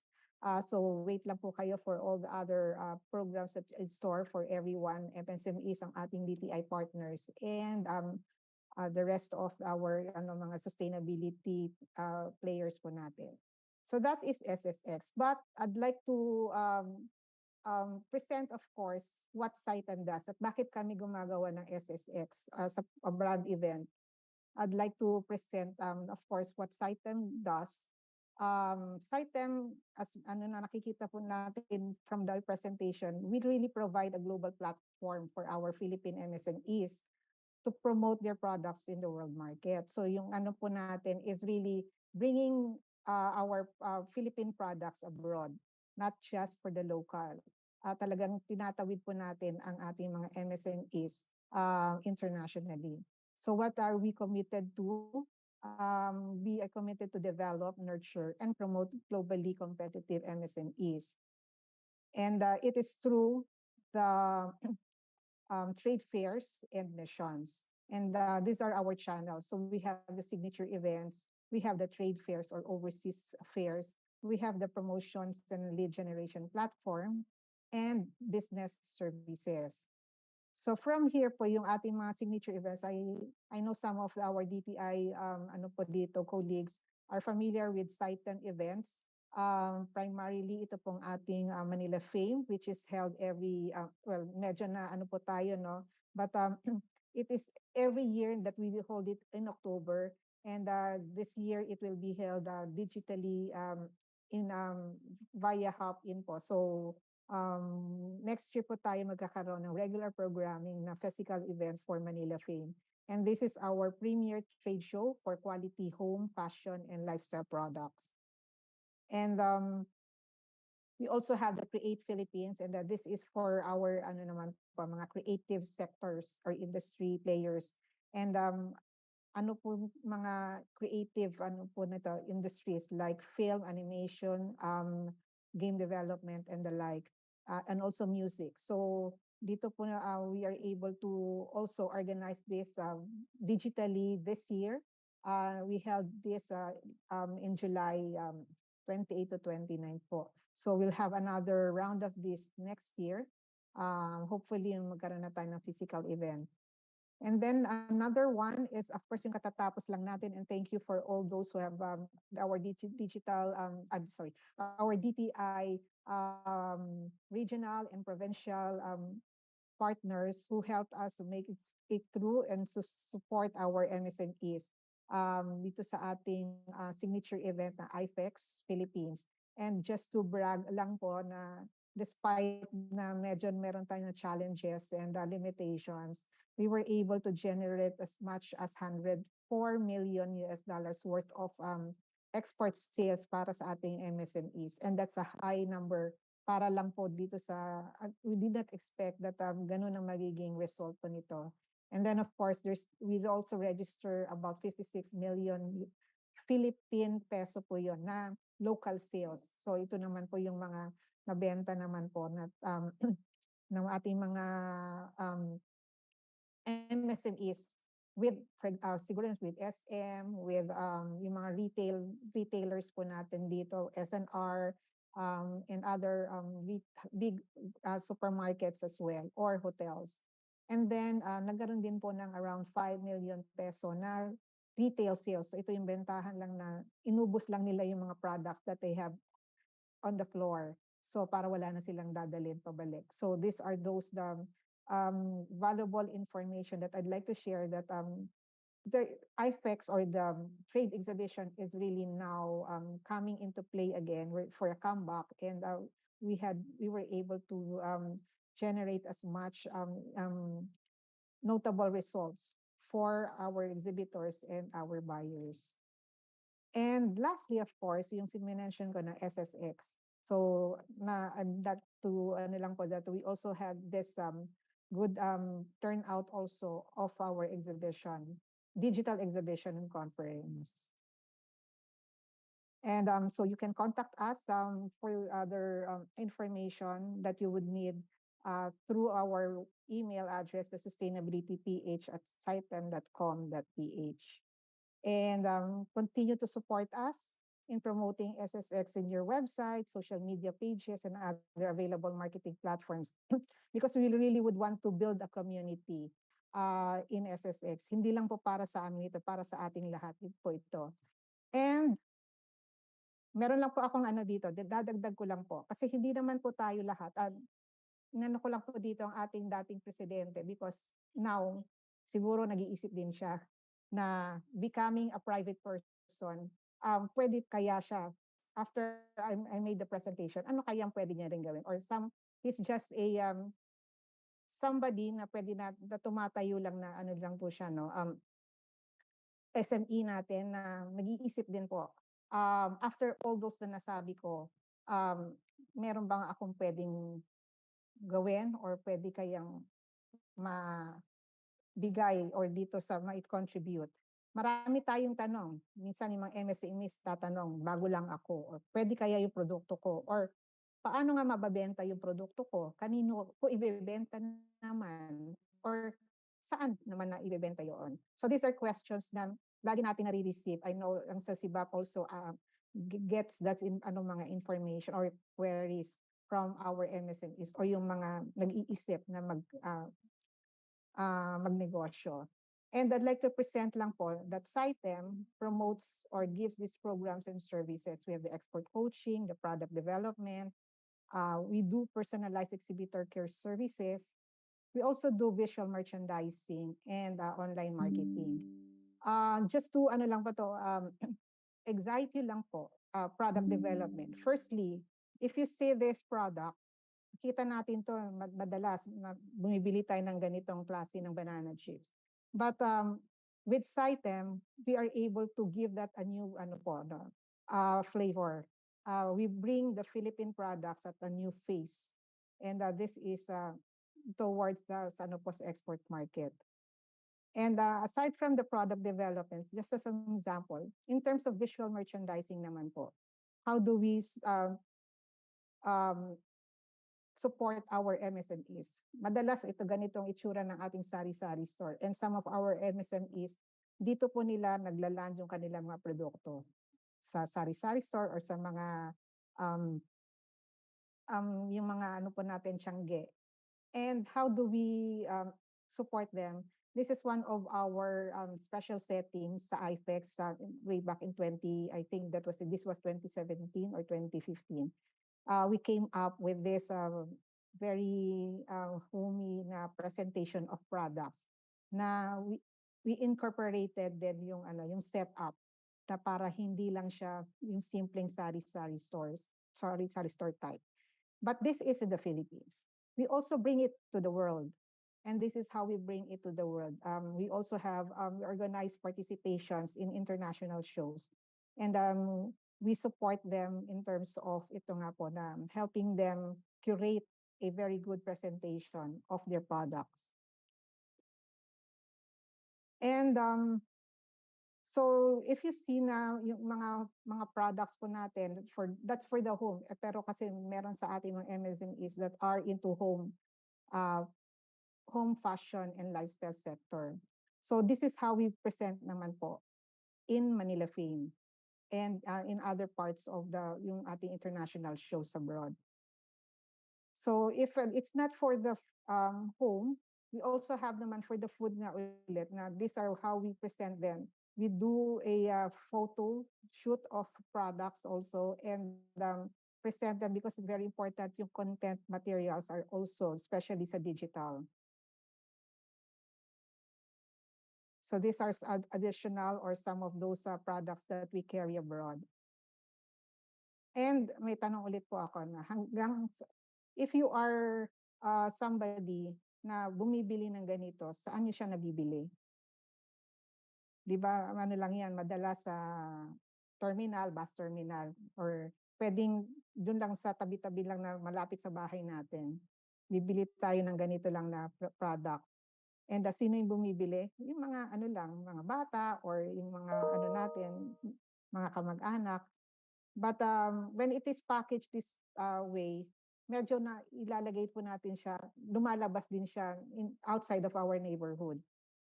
So wait lang po kayo for all the other programs that is store for everyone, MSMEs, ang ating DTI partners, and the rest of our mga sustainability players po natin. So that is SSX. But I'd like to present, of course, what CITEM does at bakit kami gumagawa ng SSX sa a brand event. I'd like to present, of course, what CITEM does. CITEM, as na nakikita po natin from the presentation, we really provide a global platform for our Philippine MSMEs to promote their products in the world market. So yung po natin is really bringing our Philippine products abroad, not just for the local. Talagang tinatawid po natin ang ating mga MSMEs internationally. So what are we committed to? We are committed to develop, nurture, and promote globally competitive MSMEs. And it is through the trade fairs and missions. And these are our channels. So we have the signature events, we have the trade fairs or overseas fairs, we have the promotions and lead generation platform, and business services. So from here po yung ating mga signature events, I know some of our DTI po dito colleagues are familiar with CITEM events. Primarily ito pong ating Manila Fame, which is held every medyo na po tayo, no, but it is every year that we will hold it in October, and this year it will be held digitally in via Hop-in po. So next year po tayo magkakaroon ng regular programming na physical event for Manila Fame. And this is our premier trade show for quality home, fashion, and lifestyle products. And we also have the Create Philippines, and this is for our mga creative sectors or industry players. And ano po mga creative ano po nito industries like film, animation, game development and the like, and also music. So dito po we are able to also organize this digitally this year. We held this in July 28 to 29 po. So we'll have another round of this next year. Hopefully magkaroon na tayo ng physical event. And then another one is, of course, yung katatapos lang natin. And thank you for all those who have our digital, our DTI regional and provincial partners who helped us to make it through and to support our MSMEs dito sa ating signature event na IFEX Philippines. And just to brag lang po na despite na medyo meron tayong challenges and limitations, we were able to generate as much as $104 million worth of export sales para sa ating MSMEs. And that's a high number para lang po dito sa, we did not expect that ganun ang magiging result po nito. And then of course, we also register about 56 million Philippine peso po yun na local sales. So ito naman po yung mga nabenta naman po na ng ating mga MSMEs with siguro with SM, with yung mga retailers po natin dito, SNR, and other big supermarkets as well or hotels. And then nagkaroon din po ng around 5 million peso na retail sales. So ito yung bentahan lang na inubos lang nila yung mga products that they have on the floor. So para wala na silang dadalhin pabalik. So these are those valuable information that I'd like to share that the IFEX or the trade exhibition is really now coming into play again for a comeback, and we were able to generate as much notable results for our exhibitors and our buyers. And lastly, of course, yung mention ko na SSX. So that to ano lang po that we also had this good turnout also of our exhibition, digital exhibition and conference. And so you can contact us for other information that you would need through our email address, the sustainabilityph@citem.com.ph. And continue to support us in promoting SSX in your website, social media pages, and other available marketing platforms. Because we really would want to build a community in SSX. Hindi lang po para sa amin ito, para sa ating lahat po ito. And meron lang po akong ano dito, dadagdag ko lang po. Kasi hindi naman po tayo lahat. Inano ko lang po dito ang ating dating presidente because now, siguro nag-iisip din siya na becoming a private person, pwede kaya siya, after I made the presentation, ano kayang pwede niya rin gawin? Or he's just a somebody na pwede na tumatayo lang na ano lang po siya, no? SME natin na nag-iisip din po. After all those na nasabi ko, meron bang akong pwedeng gawin or pwede kayang bigay or dito sa ma-contribute. Marami tayong tanong. Minsan yung mga MSMEs tatanong, bago lang ako, or pwede kaya yung produkto ko, or paano nga mababenta yung produkto ko? Kanino ko ibebenta naman? Or saan naman na ibebenta yun? So these are questions na lagi natin nare-receive. I know ang sa SIBAP also gets that in mga information or queries from our MSMEs or yung mga nag-iisip na magnegosyo. And I'd like to present lang po that CITEM promotes or gives these programs and services. We have the export coaching, the product development. We do personalized exhibitor care services. We also do visual merchandising and online marketing. Just to ano lang pa to, excite you lang po, product development. Firstly, if you see this product, kita natin to madalas na bumibili tayo ng ganitong klase ng banana chips. But with CITEM, we are able to give that a new flavor. We bring the Philippine products at a new face. And this is towards the export market. And aside from the product development, just as an example, in terms of visual merchandising naman po, how do we um, support our MSMEs? Madalas ito ganitong itsura ng ating sari-sari store. And some of our MSMEs, dito po nila naglaland yung kanilang mga produkto sa sari-sari store or sa mga um, yung mga ano po natin, tiyangge. And how do we support them? This is one of our special settings sa IFEX way back in 20, I think this was 2017 or 2015. We came up with this very homey na presentation of products na we incorporated then yung setup na para hindi lang siya yung simpleng sari-sari store type. But this is in the Philippines. We also bring it to the world. And this is how we bring it to the world. We also have organized participations in international shows. And we support them in terms of ito nga po na helping them curate a very good presentation of their products. And so if you see na yung mga products po natin that's for the home, pero kasi meron sa ating mga MSMEs that are into home fashion and lifestyle sector. So this is how we present naman po in Manila Fame and in other parts of yung ating international shows abroad. So if it's not for the home, we also have naman for the food nga ulit na these are how we present them. We do a photo shoot of products also and present them because it's very important yung content materials are also, especially sa digital. So these are additional or some of those products that we carry abroad. And may tanong ulit po ako na if you are somebody na bumibili ng ganito, saan nyo siya nabibili? Di ba, ano lang yan, madalas sa terminal, bus terminal, or pwedeng dun lang sa tabi-tabi lang na malapit sa bahay natin. Bibili tayo ng ganito lang na product. And sino yung bumibili? Yung mga ano lang, mga bata or yung mga ano natin, mga kamag-anak. But when it is packaged this way, medyo na ilalagay po natin siya, lumalabas din siya outside of our neighborhood.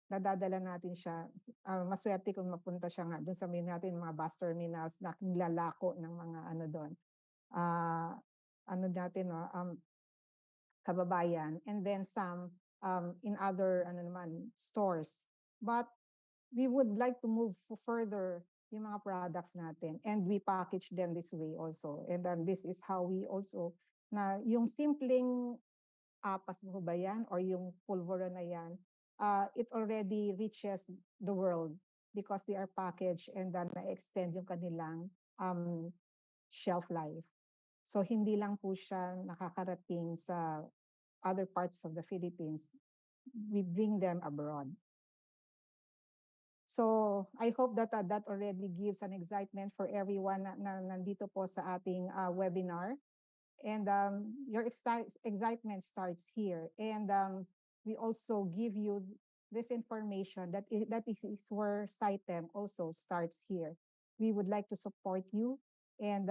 Nadadala natin siya. Maswerte kung mapunta siya nga doon sa natin mga bus terminals na nilalako ng mga ano doon. Ano natin, kababayan. And then some in other stores. But we would like to move further yung mga products natin and we package them this way also. And then this is how we also, na yung simpleng apas mo ba yan or yung pulvera na yan, it already reaches the world because they are packaged and then na-extend yung kanilang shelf life. So hindi lang po siya nakakarating sa other parts of the Philippines, we bring them abroad. So I hope that that already gives an excitement for everyone na nandito po sa ating webinar. And your excitement starts here. And we also give you this information that is where CITEM also starts here. We would like to support you. And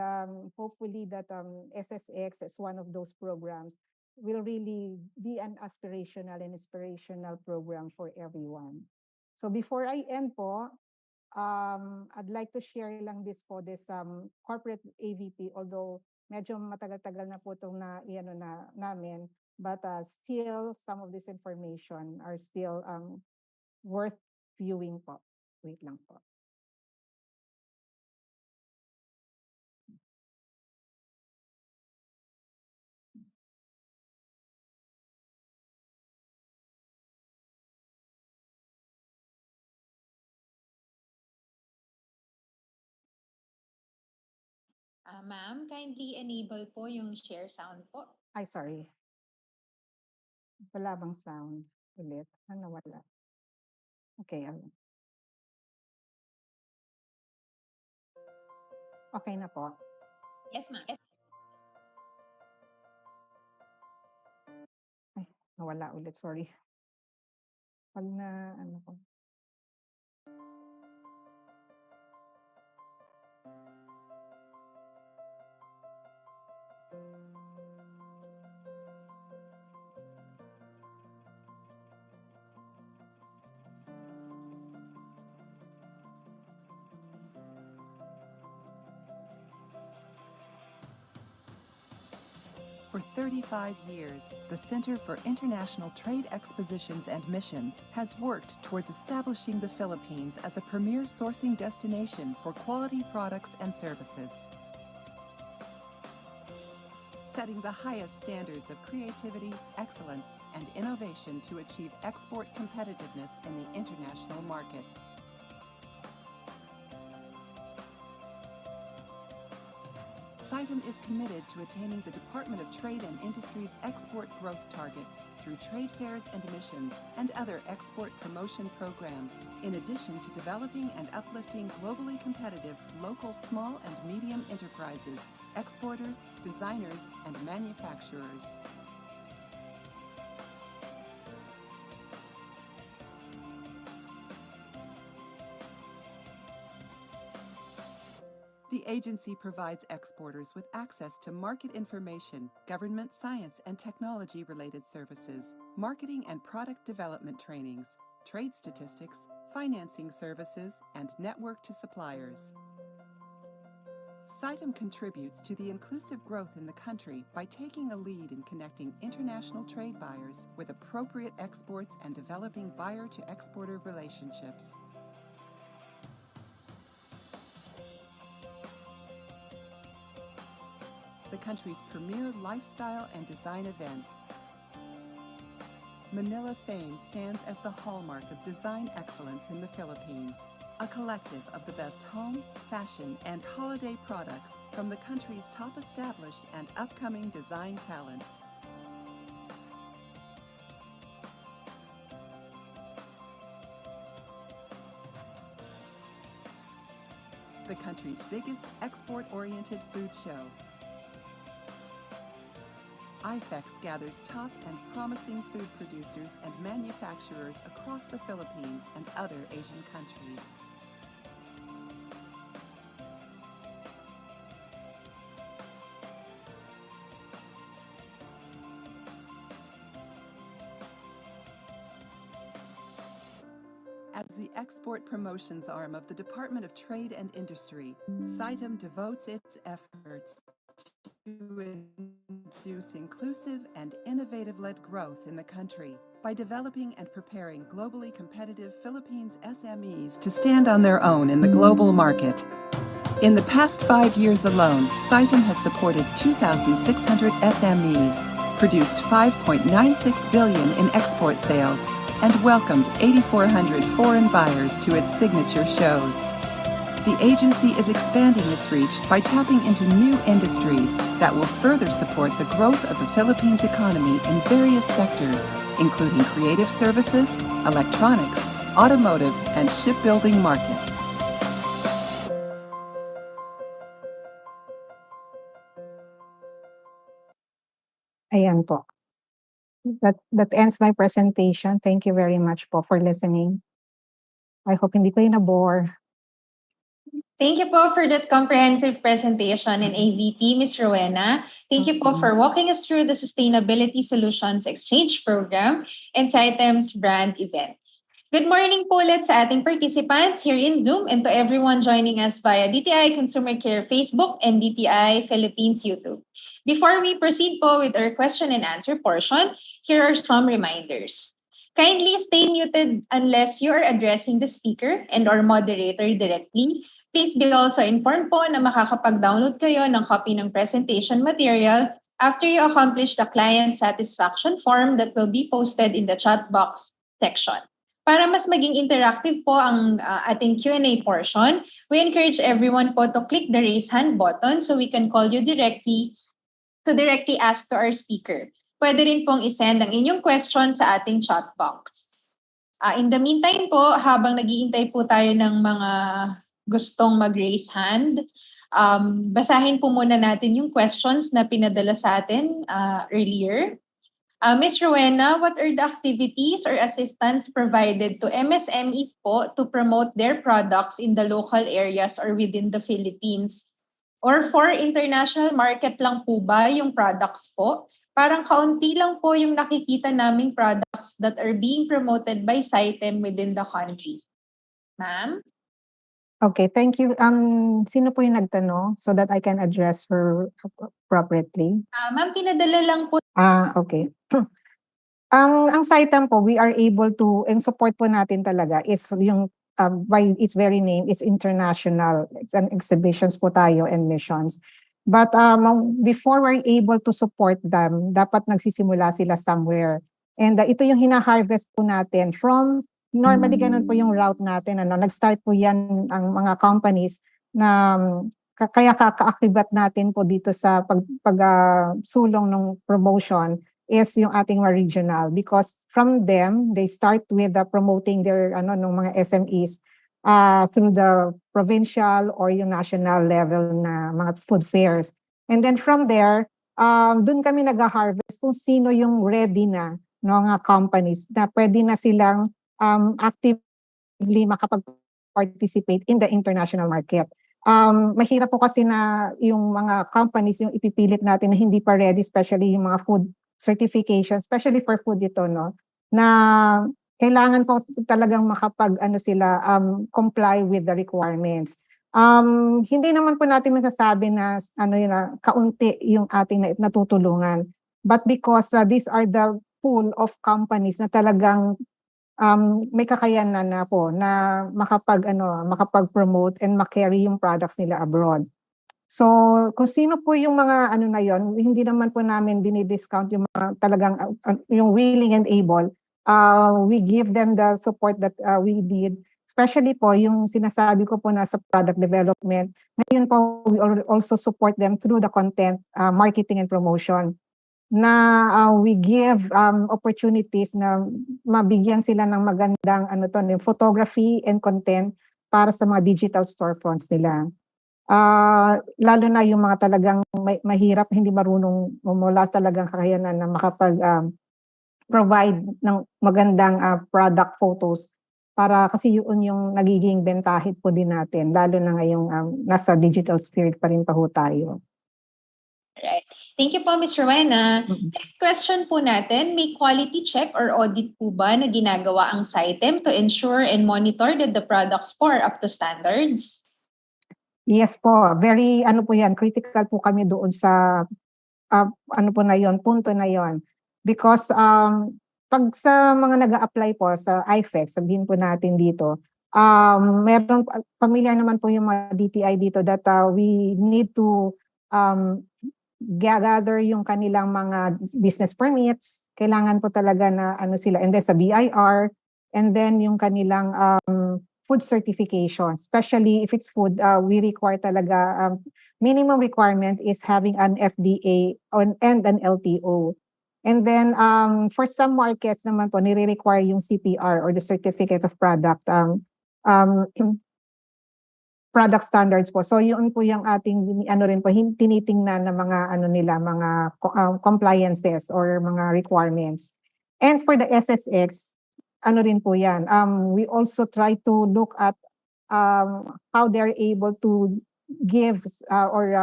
hopefully that SSX is one of those programs will really be an aspirational and inspirational program for everyone. So before I end po, I'd like to share lang this corporate AVP, although medyo matagal-tagal na po itong namin, but still some of this information are still worth viewing po. Wait lang po. Ma'am, kindly enable po yung share sound po. Ay, sorry. Wala bang sound ulit? Ano wala? Okay. Okay na po. Yes, ma'am. Ay, nawala ulit. Sorry. Pag na, ano ko. For 35 years, the Center for International Trade Expositions and Missions has worked towards establishing the Philippines as a premier sourcing destination for quality products and services. Setting the highest standards of creativity, excellence, and innovation to achieve export competitiveness in the international market. CITEM is committed to attaining the Department of Trade and Industry's export growth targets through trade fairs and missions and other export promotion programs, in addition to developing and uplifting globally competitive local small and medium enterprises, exporters, designers, and manufacturers. The agency provides exporters with access to market information, government science and technology-related services, marketing and product development trainings, trade statistics, financing services, and network to suppliers. CITEM contributes to the inclusive growth in the country by taking a lead in connecting international trade buyers with appropriate exports and developing buyer-to-exporter relationships. The country's premier lifestyle and design event. Manila Fame stands as the hallmark of design excellence in the Philippines, a collective of the best home, fashion, and holiday products from the country's top established and upcoming design talents. The country's biggest export-oriented food show. IFEX gathers top and promising food producers and manufacturers across the Philippines and other Asian countries. As the export promotions arm of the Department of Trade and Industry, CITEM devotes its efforts to induce inclusive and innovative-led growth in the country by developing and preparing globally competitive Philippines SMEs to stand on their own in the global market. In the past 5 years alone, CITEM has supported 2,600 SMEs, produced $5.96 billion in export sales, and welcomed 8,400 foreign buyers to its signature shows. The agency is expanding its reach by tapping into new industries that will further support the growth of the Philippines economy in various sectors, including creative services, electronics, automotive, and shipbuilding market. Ayan po. That ends my presentation. Thank you very much po for listening. I hope hindi kayo na-bore. Thank you po for that comprehensive presentation in AVP, Ms. Rowena. Thank you po for walking us through the Sustainability Solutions Exchange Program and CITEM's brand events. Good morning po ulit sa ating participants here in Zoom and to everyone joining us via DTI Consumer Care Facebook and DTI Philippines YouTube. Before we proceed po with our question and answer portion, here are some reminders. Kindly stay muted unless you are addressing the speaker and or moderator directly. Please be also informed po na makakapag-download kayo ng copy ng presentation material after you accomplish the client satisfaction form that will be posted in the chat box section. Para mas maging interactive po ang ating Q&A portion, we encourage everyone po to click the raise hand button so we can call you directly ask to our speaker. Pwede rin pong isend ang inyong question sa ating chat box. In the meantime po, habang nag-iintay po tayo ng mga gustong mag-raise hand, basahin po muna natin yung questions na pinadala sa atin earlier. Ms. Rowena, what are the activities or assistance provided to MSMEs po to promote their products in the local areas or within the Philippines? Or for international market lang po ba yung products po? Parang kaunti lang po yung nakikita naming products that are being promoted by CITEM within the country. Ma'am? Okay, thank you. Sino po yung nagtanong so that I can address her appropriately? Ma'am, pinadala lang po. Okay. Ang CITEM po, we are able to, and support po natin talaga is yung, by its very name, it's international. It's an exhibitions po tayo and missions. But before we're able to support them, dapat nagsisimula sila somewhere. And ito yung hina-harvest po natin from, normally ganun po yung route natin. Nag-start po yan ang mga companies na kaya kaka-activate natin po dito sa sulong ng promotion is yung ating mga regional, because from them they start with promoting their nung mga SMEs through the provincial or yung national level na mga food fairs. And then from there, dun kami nag-harvest kung sino yung ready na mga companies na pwede na silang actively makapag-participate in the international market. Mahirap po kasi na yung mga companies yung ipipilit natin na hindi pa ready, especially yung mga food certification, especially for food ito, no, na kailangan po talagang sila comply with the requirements. Hindi naman po natin masasabi na kaunti yung ating natutulungan, but because these are the pool of companies na talagang may kakayanan na po na makapag-promote and makarry yung products nila abroad. So, kung sino po yung mga na yon, hindi naman po namin dinidiscount yung mga talagang yung willing and able. We give them the support that we need. Especially po yung sinasabi ko po na sa product development. Ngayon po, we also support them through the content, marketing and promotion. Na we give opportunities na mabigyan sila ng magandang yung photography and content para sa mga digital storefronts nila. Lalo na yung mga talagang mahirap, hindi marunong, wala talagang kakayanan na makapag-provide ng magandang product photos, para kasi yun yung nagiging bentahid po din natin, lalo na ngayong nasa digital sphere pa rin pa ho tayo. Right. Thank you po, Ms. Rowena. Next question po natin, may quality check or audit po ba na ginagawa ang CITEM to ensure and monitor that the products po are up to standards? Yes po, very po yan, critical po kami doon sa po na yon, punto na yon. Because pag sa mga nag-a-apply po sa IFEX, sabihin po natin dito, meron, familiar naman po yung mga DTI dito that we need to gather yung kanilang mga business permits, kailangan po talaga na sila, and then sa BIR, and then yung kanilang food certification, especially if it's food, we require talaga, minimum requirement is having an FDA and an LTO. And then for some markets naman po, nire-require yung CPR or the Certificate of Product product standards po. So yun po yung ating rin po tinitingnan na mga nila, mga compliances or mga requirements. And for the SSX, rin po yan. We also try to look at how they're able to give or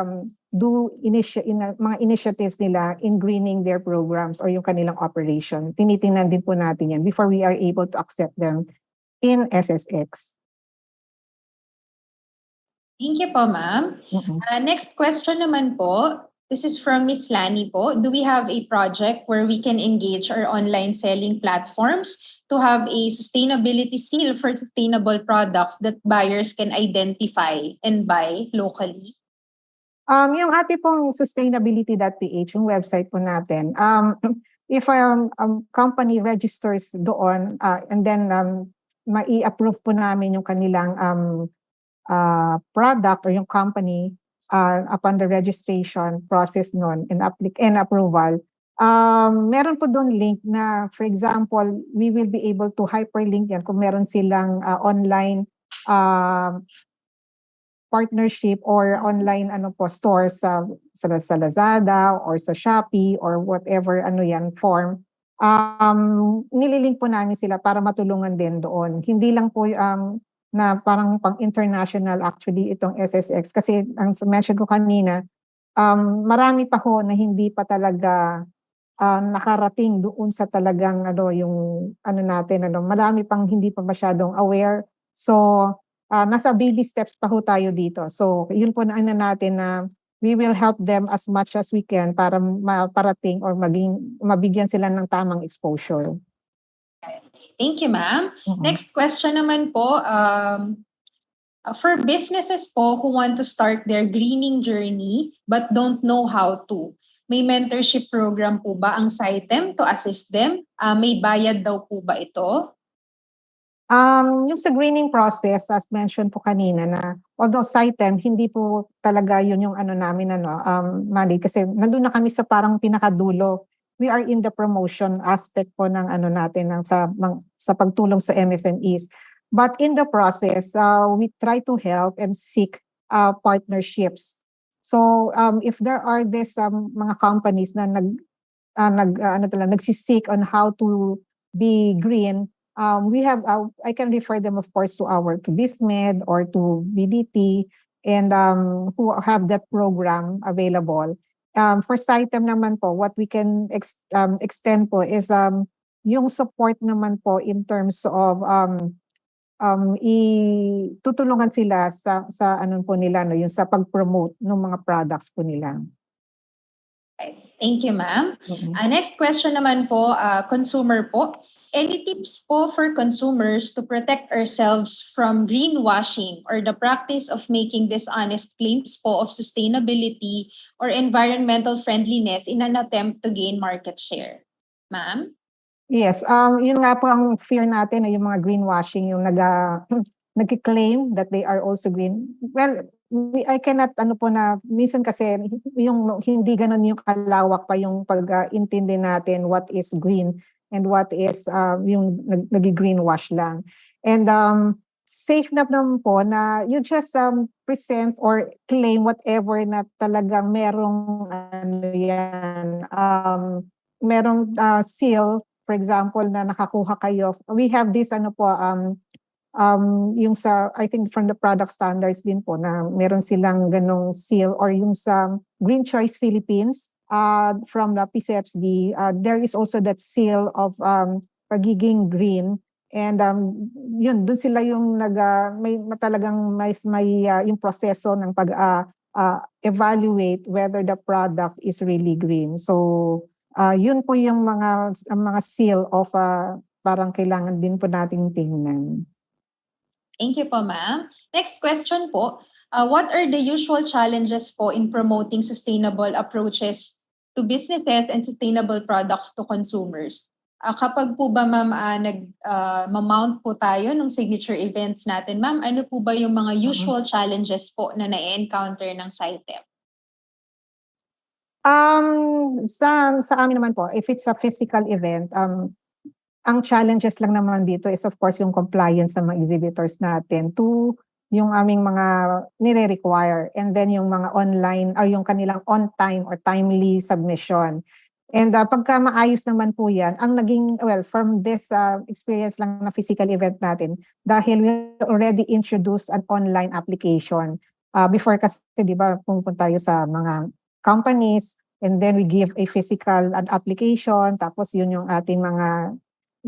do mga initiatives nila in greening their programs or yung kanilang operations. Tinitingnan din po natin yan before we are able to accept them in SSX. Thank you po, ma'am. Next question naman po. This is from Miss Lani po. Do we have a project where we can engage our online selling platforms to have a sustainability seal for sustainable products that buyers can identify and buy locally? Yung ating pong sustainability.ph, yung website po natin, if a company registers doon and then mai-approve po namin yung kanilang product or yung company upon the registration process nun and approval, meron po doon link na, for example, we will be able to hyperlink yan kung meron silang online partnership or online stores sa Lazada or sa Shopee or whatever yan form. nililink po namin sila para matulungan din doon. Hindi lang po na parang pang-international actually itong SSX kasi ang mention ko kanina, marami pa ho na hindi pa talaga nakarating doon sa talagang ano, yung ano natin ano, marami pang hindi pa masyadong aware. So, nasa baby steps pa ho tayo dito. So, yun po na ano natin na we will help them as much as we can para maparating or mabigyan sila ng tamang exposure. Thank you, ma'am. Mhm. Next question naman po, for businesses po who want to start their greening journey but don't know how to, may mentorship program po ba ang CITEM to assist them? May bayad daw po ba ito? Yung sa greening process, as mentioned po kanina na although CITEM, hindi po talaga yun yung ano namin ano, Mali, kasi nandun na kami sa parang pinakadulo. We are in the promotion aspect po ng ano natin ng sa pagtulong sa MSMEs. But in the process, we try to help and seek partnerships. So if there are these mga companies na nagsisik on how to be green, we have I can refer them of course to our to BISMED or to BDT and who have that program available. For CITEM naman po, what we can extend po is yung support naman po in terms of tutulungan sila sa ano po nila no, yung sa pag-promote ng mga products po nila. Thank you, ma'am. Mhm. Next question naman po, consumer po. Any tips po for consumers to protect ourselves from greenwashing or the practice of making dishonest claims po of sustainability or environmental friendliness in an attempt to gain market share? Ma'am? Yes, yun nga po ang fear natin na yung mga greenwashing, yung nagki-claim that they are also green. Well, I cannot ano po na minsan kasi yung hindi gano'n yung kalawak pa yung pag-intindi natin what is green and what is yung nagi-greenwash lang. And safe na naman po na you just present or claim whatever na talagang merong ano yan, merong seal. For example, na nakakuha kayo. We have this ano po, yung sa, I think from the product standards din po na meron silang ganong seal or yung sa Green Choice Philippines from the PCFSD, there is also that seal of pagiging green. And yun, dun sila yung may talagang may yung proseso ng evaluate whether the product is really green. So, yun po yung mga seal of parang kailangan din po nating tingnan. Thank you po, ma'am. Next question po. What are the usual challenges po in promoting sustainable approaches to businesses and sustainable products to consumers? Kapag po ba, ma'am, nag-mount po tayo ng signature events natin, ma'am, ano po ba yung mga usual challenges po na na-encounter ng CITEM? Sa amin naman po, if it's a physical event, ang challenges lang naman dito is of course yung compliance sa mga exhibitors natin to yung aming mga nire-require and then yung mga online or yung kanilang on time or timely submission. And pagka maayos naman po yan, ang naging, well, from this experience lang na physical event natin, dahil we already introduced an online application. Before kasi, di ba, pumunta tayo sa mga companies and then we give a physical application, tapos yun yung ating mga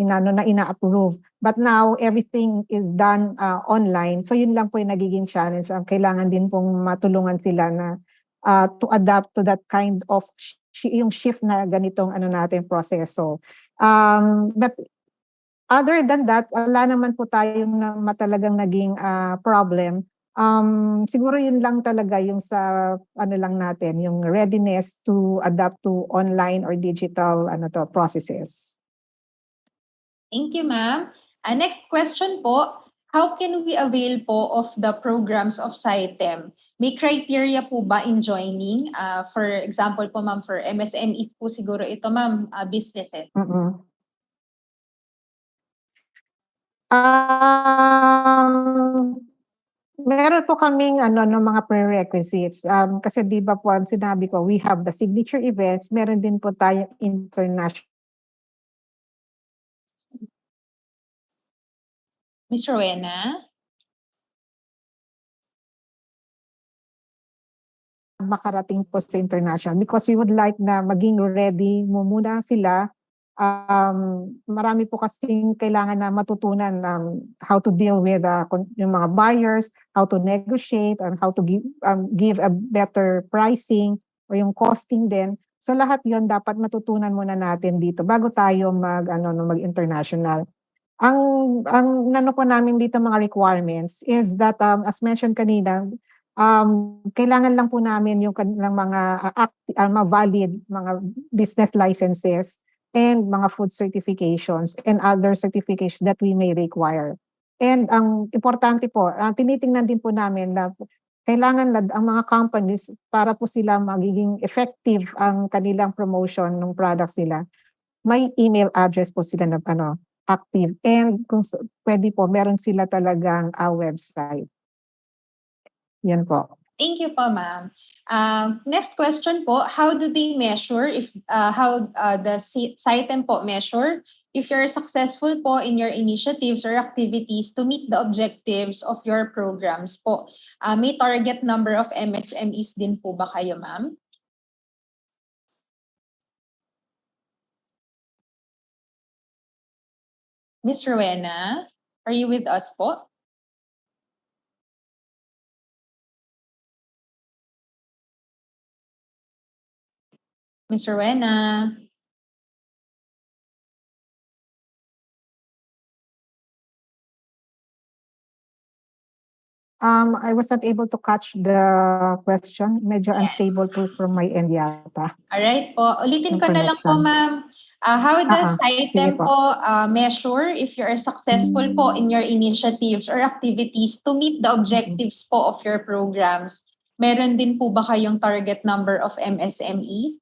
ina-approve. But now, everything is done online. So yun lang po yung nagiging challenge. Kailangan din pong matulungan sila na to adapt to that kind of yung shift na ganitong ano natin proseso. But other than that, wala naman po tayong talagang naging problem. Siguro yun lang talaga yung sa ano lang natin, yung readiness to adapt to online or digital processes. Thank you, ma'am. Next question po, how can we avail po of the programs of CITEM? May criteria po ba in joining? For example po, ma'am, for MSME po siguro ito, ma'am, businesses. Meron po kaming ng mga prerequisites. Kasi di ba po ang sinabi ko, we have the signature events, meron din po tayong international Miss Rowena? Makarating po sa international because we would like na maging ready muna sila. Marami po kasing kailangan na matutunan how to deal with yung mga buyers, how to negotiate, and how to give a better pricing o yung costing din. So lahat yon dapat matutunan muna natin dito bago tayo mag-international. Ang nano po namin dito mga requirements is that as mentioned kanina, kailangan lang po namin yung kanilang mga valid mga business licenses and mga food certifications and other certifications that we may require. And ang importante po, tinitingnan din po namin na kailangan ang mga companies para po sila magiging effective ang kanilang promotion ng products nila. May email address po sila na active and kung pwede po meron sila talagang website. Yan po. Thank you po, ma'am. Next question po, how do they measure how the CITEM po measure if you're successful po in your initiatives or activities to meet the objectives of your programs po? May target number of MSMEs din po ba kayo, ma'am? Miss Rowena, are you with us po? Miss Rowena? I was not able to catch the question. Medyo unstable po from my end yata. Alright po. Ulitin Yung ko na lang po, connection. ma'am. How does Sige CITEM po. po measure if you are successful po in your initiatives or activities to meet the objectives po of your programs? Meron din po ba kayong target number of MSMEs?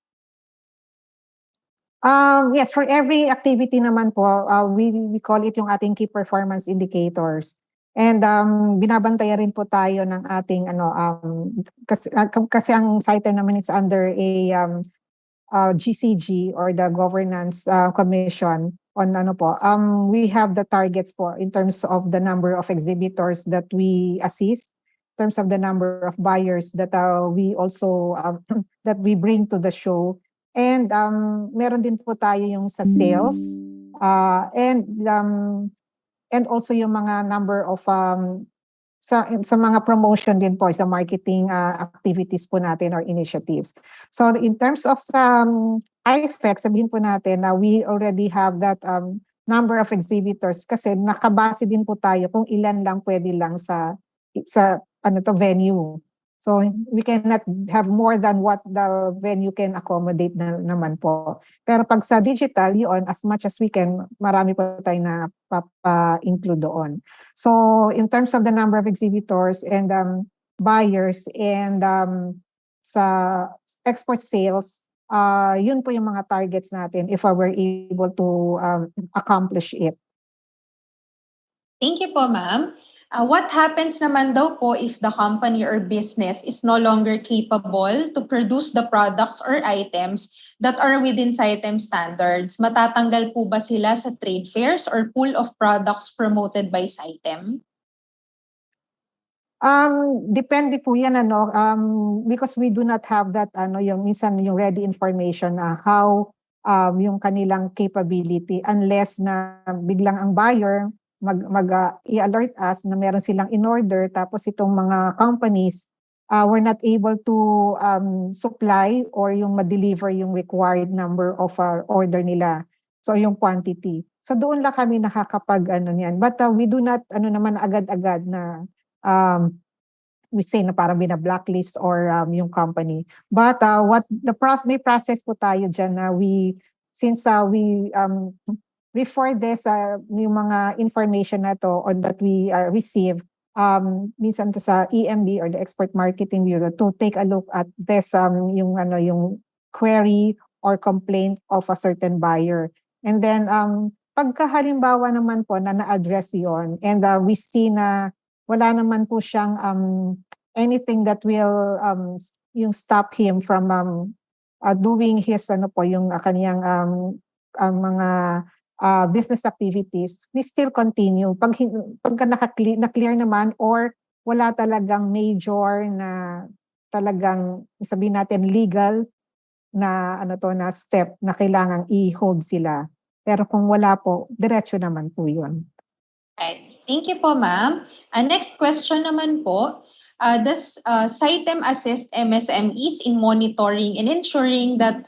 Yes, for every activity naman po, we call it yung ating key performance indicators. And binabantayan rin po tayo ng ating kasi ang CITEM naman is under a GCG or the Governance Commission on we have the targets po in terms of the number of exhibitors that we assist, in terms of the number of buyers that we also that we bring to the show. And meron din po tayo yung sa sales and also yung mga number of sa mga promotion din po sa marketing activities po natin or initiatives. So in terms of IFEC, sabihin po natin na we already have that number of exhibitors kasi nakabase din po tayo kung ilan lang pwede lang sa venue. So we cannot have more than what the venue can accommodate naman po. Pero pag sa digital, yun, as much as we can, marami po tayo na include doon. So in terms of the number of exhibitors and buyers and sa export sales, yun po yung mga targets natin if we're able to accomplish it. Thank you po, ma'am. What happens naman daw po if the company or business is no longer capable to produce the products or items that are within CITEM standards? Matatanggal po ba sila sa trade fairs or pool of products promoted by CITEM? Depende po yan because we do not have that yung minsan yung ready information how yung kanilang capability unless na biglang ang buyer i-alert us na meron silang in order tapos itong mga companies were not able to supply or yung ma-deliver yung required number of order nila. So yung quantity. So doon lang kami nakakapag niyan. But we do not naman agad-agad na we say na parang bina-blacklist or yung company. But may process po tayo dyan na since we before this yung mga information na to or that we receive minsan to sa EMB or the Export Marketing Bureau to take a look at this yung query or complaint of a certain buyer. And then pagka halimbawa naman po na na-address yon and we see na wala naman po siyang anything that will yung stop him from doing his yung kaniyang mga business activities, we still continue. Pagka na-clear naman or wala talagang major na talagang sabihin natin legal na na step na kailangang i-hold sila. Pero kung wala po, diretso naman po 'yun. Right. Thank you po, ma'am. Next question naman po, does CITEM assist MSMEs in monitoring and ensuring that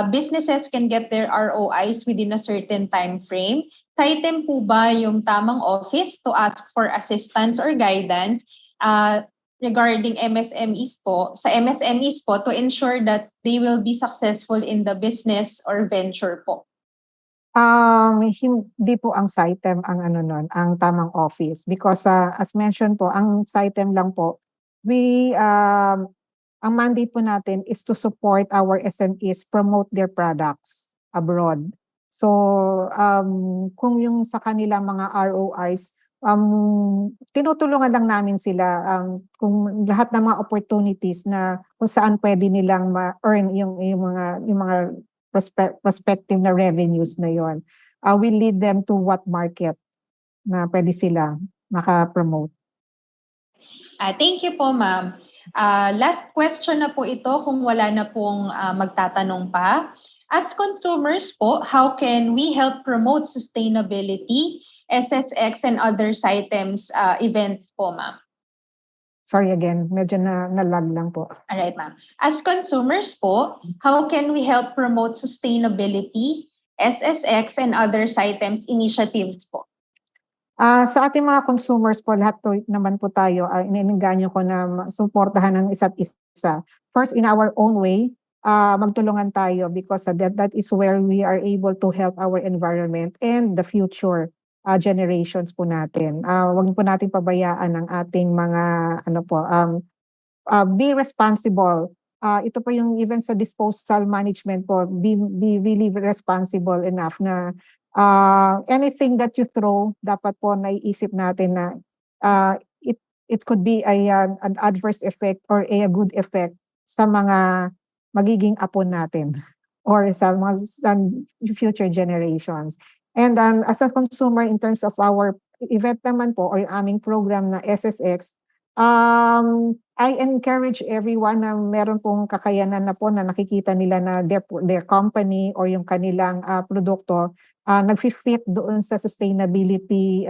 businesses can get their ROIs within a certain time frame? CITEM po ba yung tamang office to ask for assistance or guidance regarding MSMEs po, sa MSMEs po to ensure that they will be successful in the business or venture po? Hindi po ang CITEM ang ang tamang office because as mentioned po, ang CITEM lang po, ang mandate po natin is to support our SMEs promote their products abroad. So, kung yung sa kanilang mga ROIs, tinutulungan lang namin sila kung lahat ng mga opportunities na kung saan pwede nilang ma-earn yung mga prospective na revenues na yon. We lead them to what market na pwede sila maka-promote. Thank you po, ma'am. Last question na po ito kung wala na pong magtatanong pa. As consumers po, how can we help promote sustainability, SSX, and other CITEMs events po, ma'am? Sorry again, medyo na-lag lang po. Alright, ma'am. As consumers po, how can we help promote sustainability, SSX, and other CITEMs initiatives po? Sa ating mga consumers po, lahat po naman po tayo, iniinganyo ko na suportahan ng isa't isa. First, in our own way, magtulungan tayo because that is where we are able to help our environment and the future generations po natin. Huwag po natin pabayaan ang ating mga be responsible. Ito po yung even sa disposal management po, be really responsible enough na anything that you throw, dapat po naiisip natin na it could be an adverse effect or a good effect sa mga magiging apo natin or sa mga future generations. And as a consumer in terms of our event naman po or yung aming program na SSX, I encourage everyone na meron pong kakayanan na po na nakikita nila na their company or yung kanilang produkto nag-fit doon sa sustainability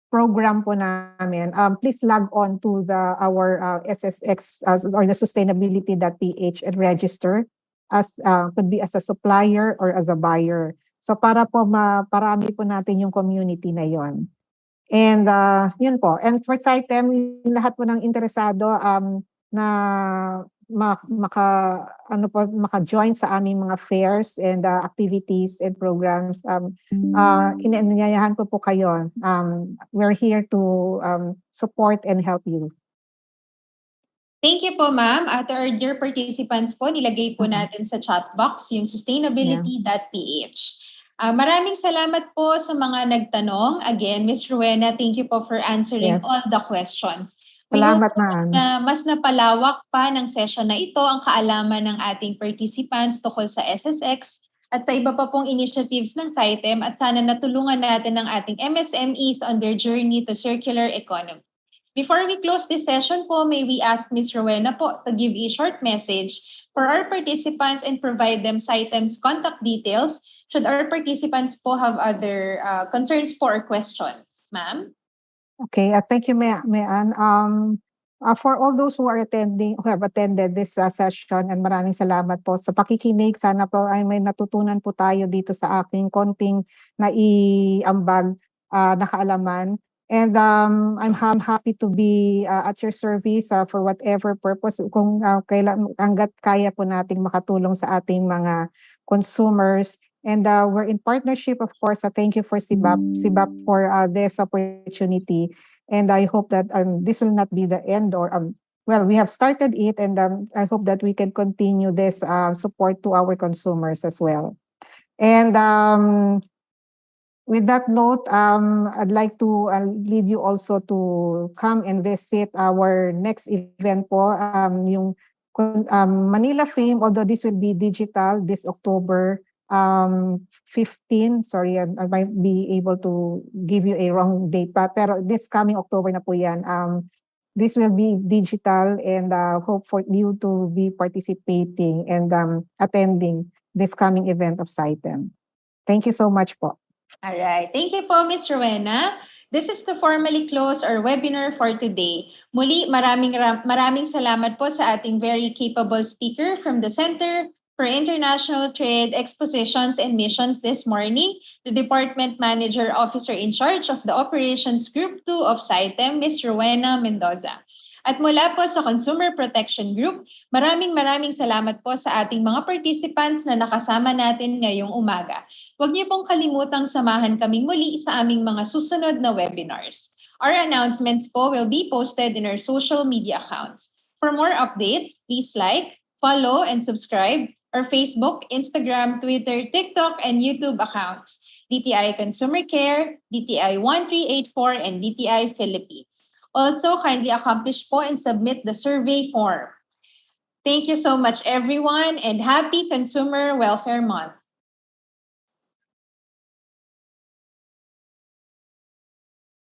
program po namin. Please log on to our SSX or the sustainability.ph and register as could be as a supplier or as a buyer. So para po maparami po natin yung community na yon. And yun po. And for CITEM, lahat po ng interesado na maka-join sa aming mga fairs and activities and programs, inanyayahan ko po kayo. We're here to support and help you. Thank you po, ma'am. To our dear participants po, nilagay po natin sa chat box yung sustainability.ph. Maraming salamat po sa mga nagtanong. Again, Ms. Rowena, thank you po for answering all the questions. We Salamat, hope ma'am. na mas napalawak pa ng session na ito ang kaalaman ng ating participants tungkol sa SSX at sa iba pa pong initiatives ng CITEM at sana natulungan natin ang ating MSMEs on their journey to circular economy. Before we close this session po, may we ask Ms. Rowena po to give a short message for our participants and provide them CITEM's contact details should our participants po have other concerns po or questions. Ma'am? Okay, thank you, Mayan. For all those who have attended this session, and maraming salamat po sa pakikinig. Sana po ay may natutunan po tayo dito sa aking konting naiambag na kaalaman. And I'm happy to be at your service for whatever purpose. Kung hanggat kaya po nating makatulong sa ating mga consumers. And we're in partnership, of course. Thank you for SIBAP for this opportunity. And I hope that this will not be the end or well, we have started it, and I hope that we can continue this support to our consumers as well. And with that note, I'd like to lead you also to come and visit our next event po, yung Manila Fame, although this will be digital this October 15, sorry, I might be able to give you a wrong date, pero this coming October na po yan. This will be digital and hope for you to be participating and attending this coming event of CITEM. Thank you so much po. All right. Thank you po, Ms. Rowena. This is to formally close our webinar for today. Muli, maraming salamat po sa ating very capable speaker from the Center for International Trade, Expositions, and Missions this morning, the Department Manager Officer in charge of the Operations Group 2 of CITEM, Ms. Rowena Mendoza. At mula po sa Consumer Protection Group, maraming salamat po sa ating mga participants na nakasama natin ngayong umaga. Huwag niyo pong kalimutang samahan kaming muli sa aming mga susunod na webinars. Our announcements po will be posted in our social media accounts. For more updates, please like, follow, and subscribe our Facebook, Instagram, Twitter, TikTok, and YouTube accounts, DTI Consumer Care, DTI 1384, and DTI Philippines. Also, kindly accomplish po and submit the survey form. Thank you so much, everyone, and happy Consumer Welfare Month.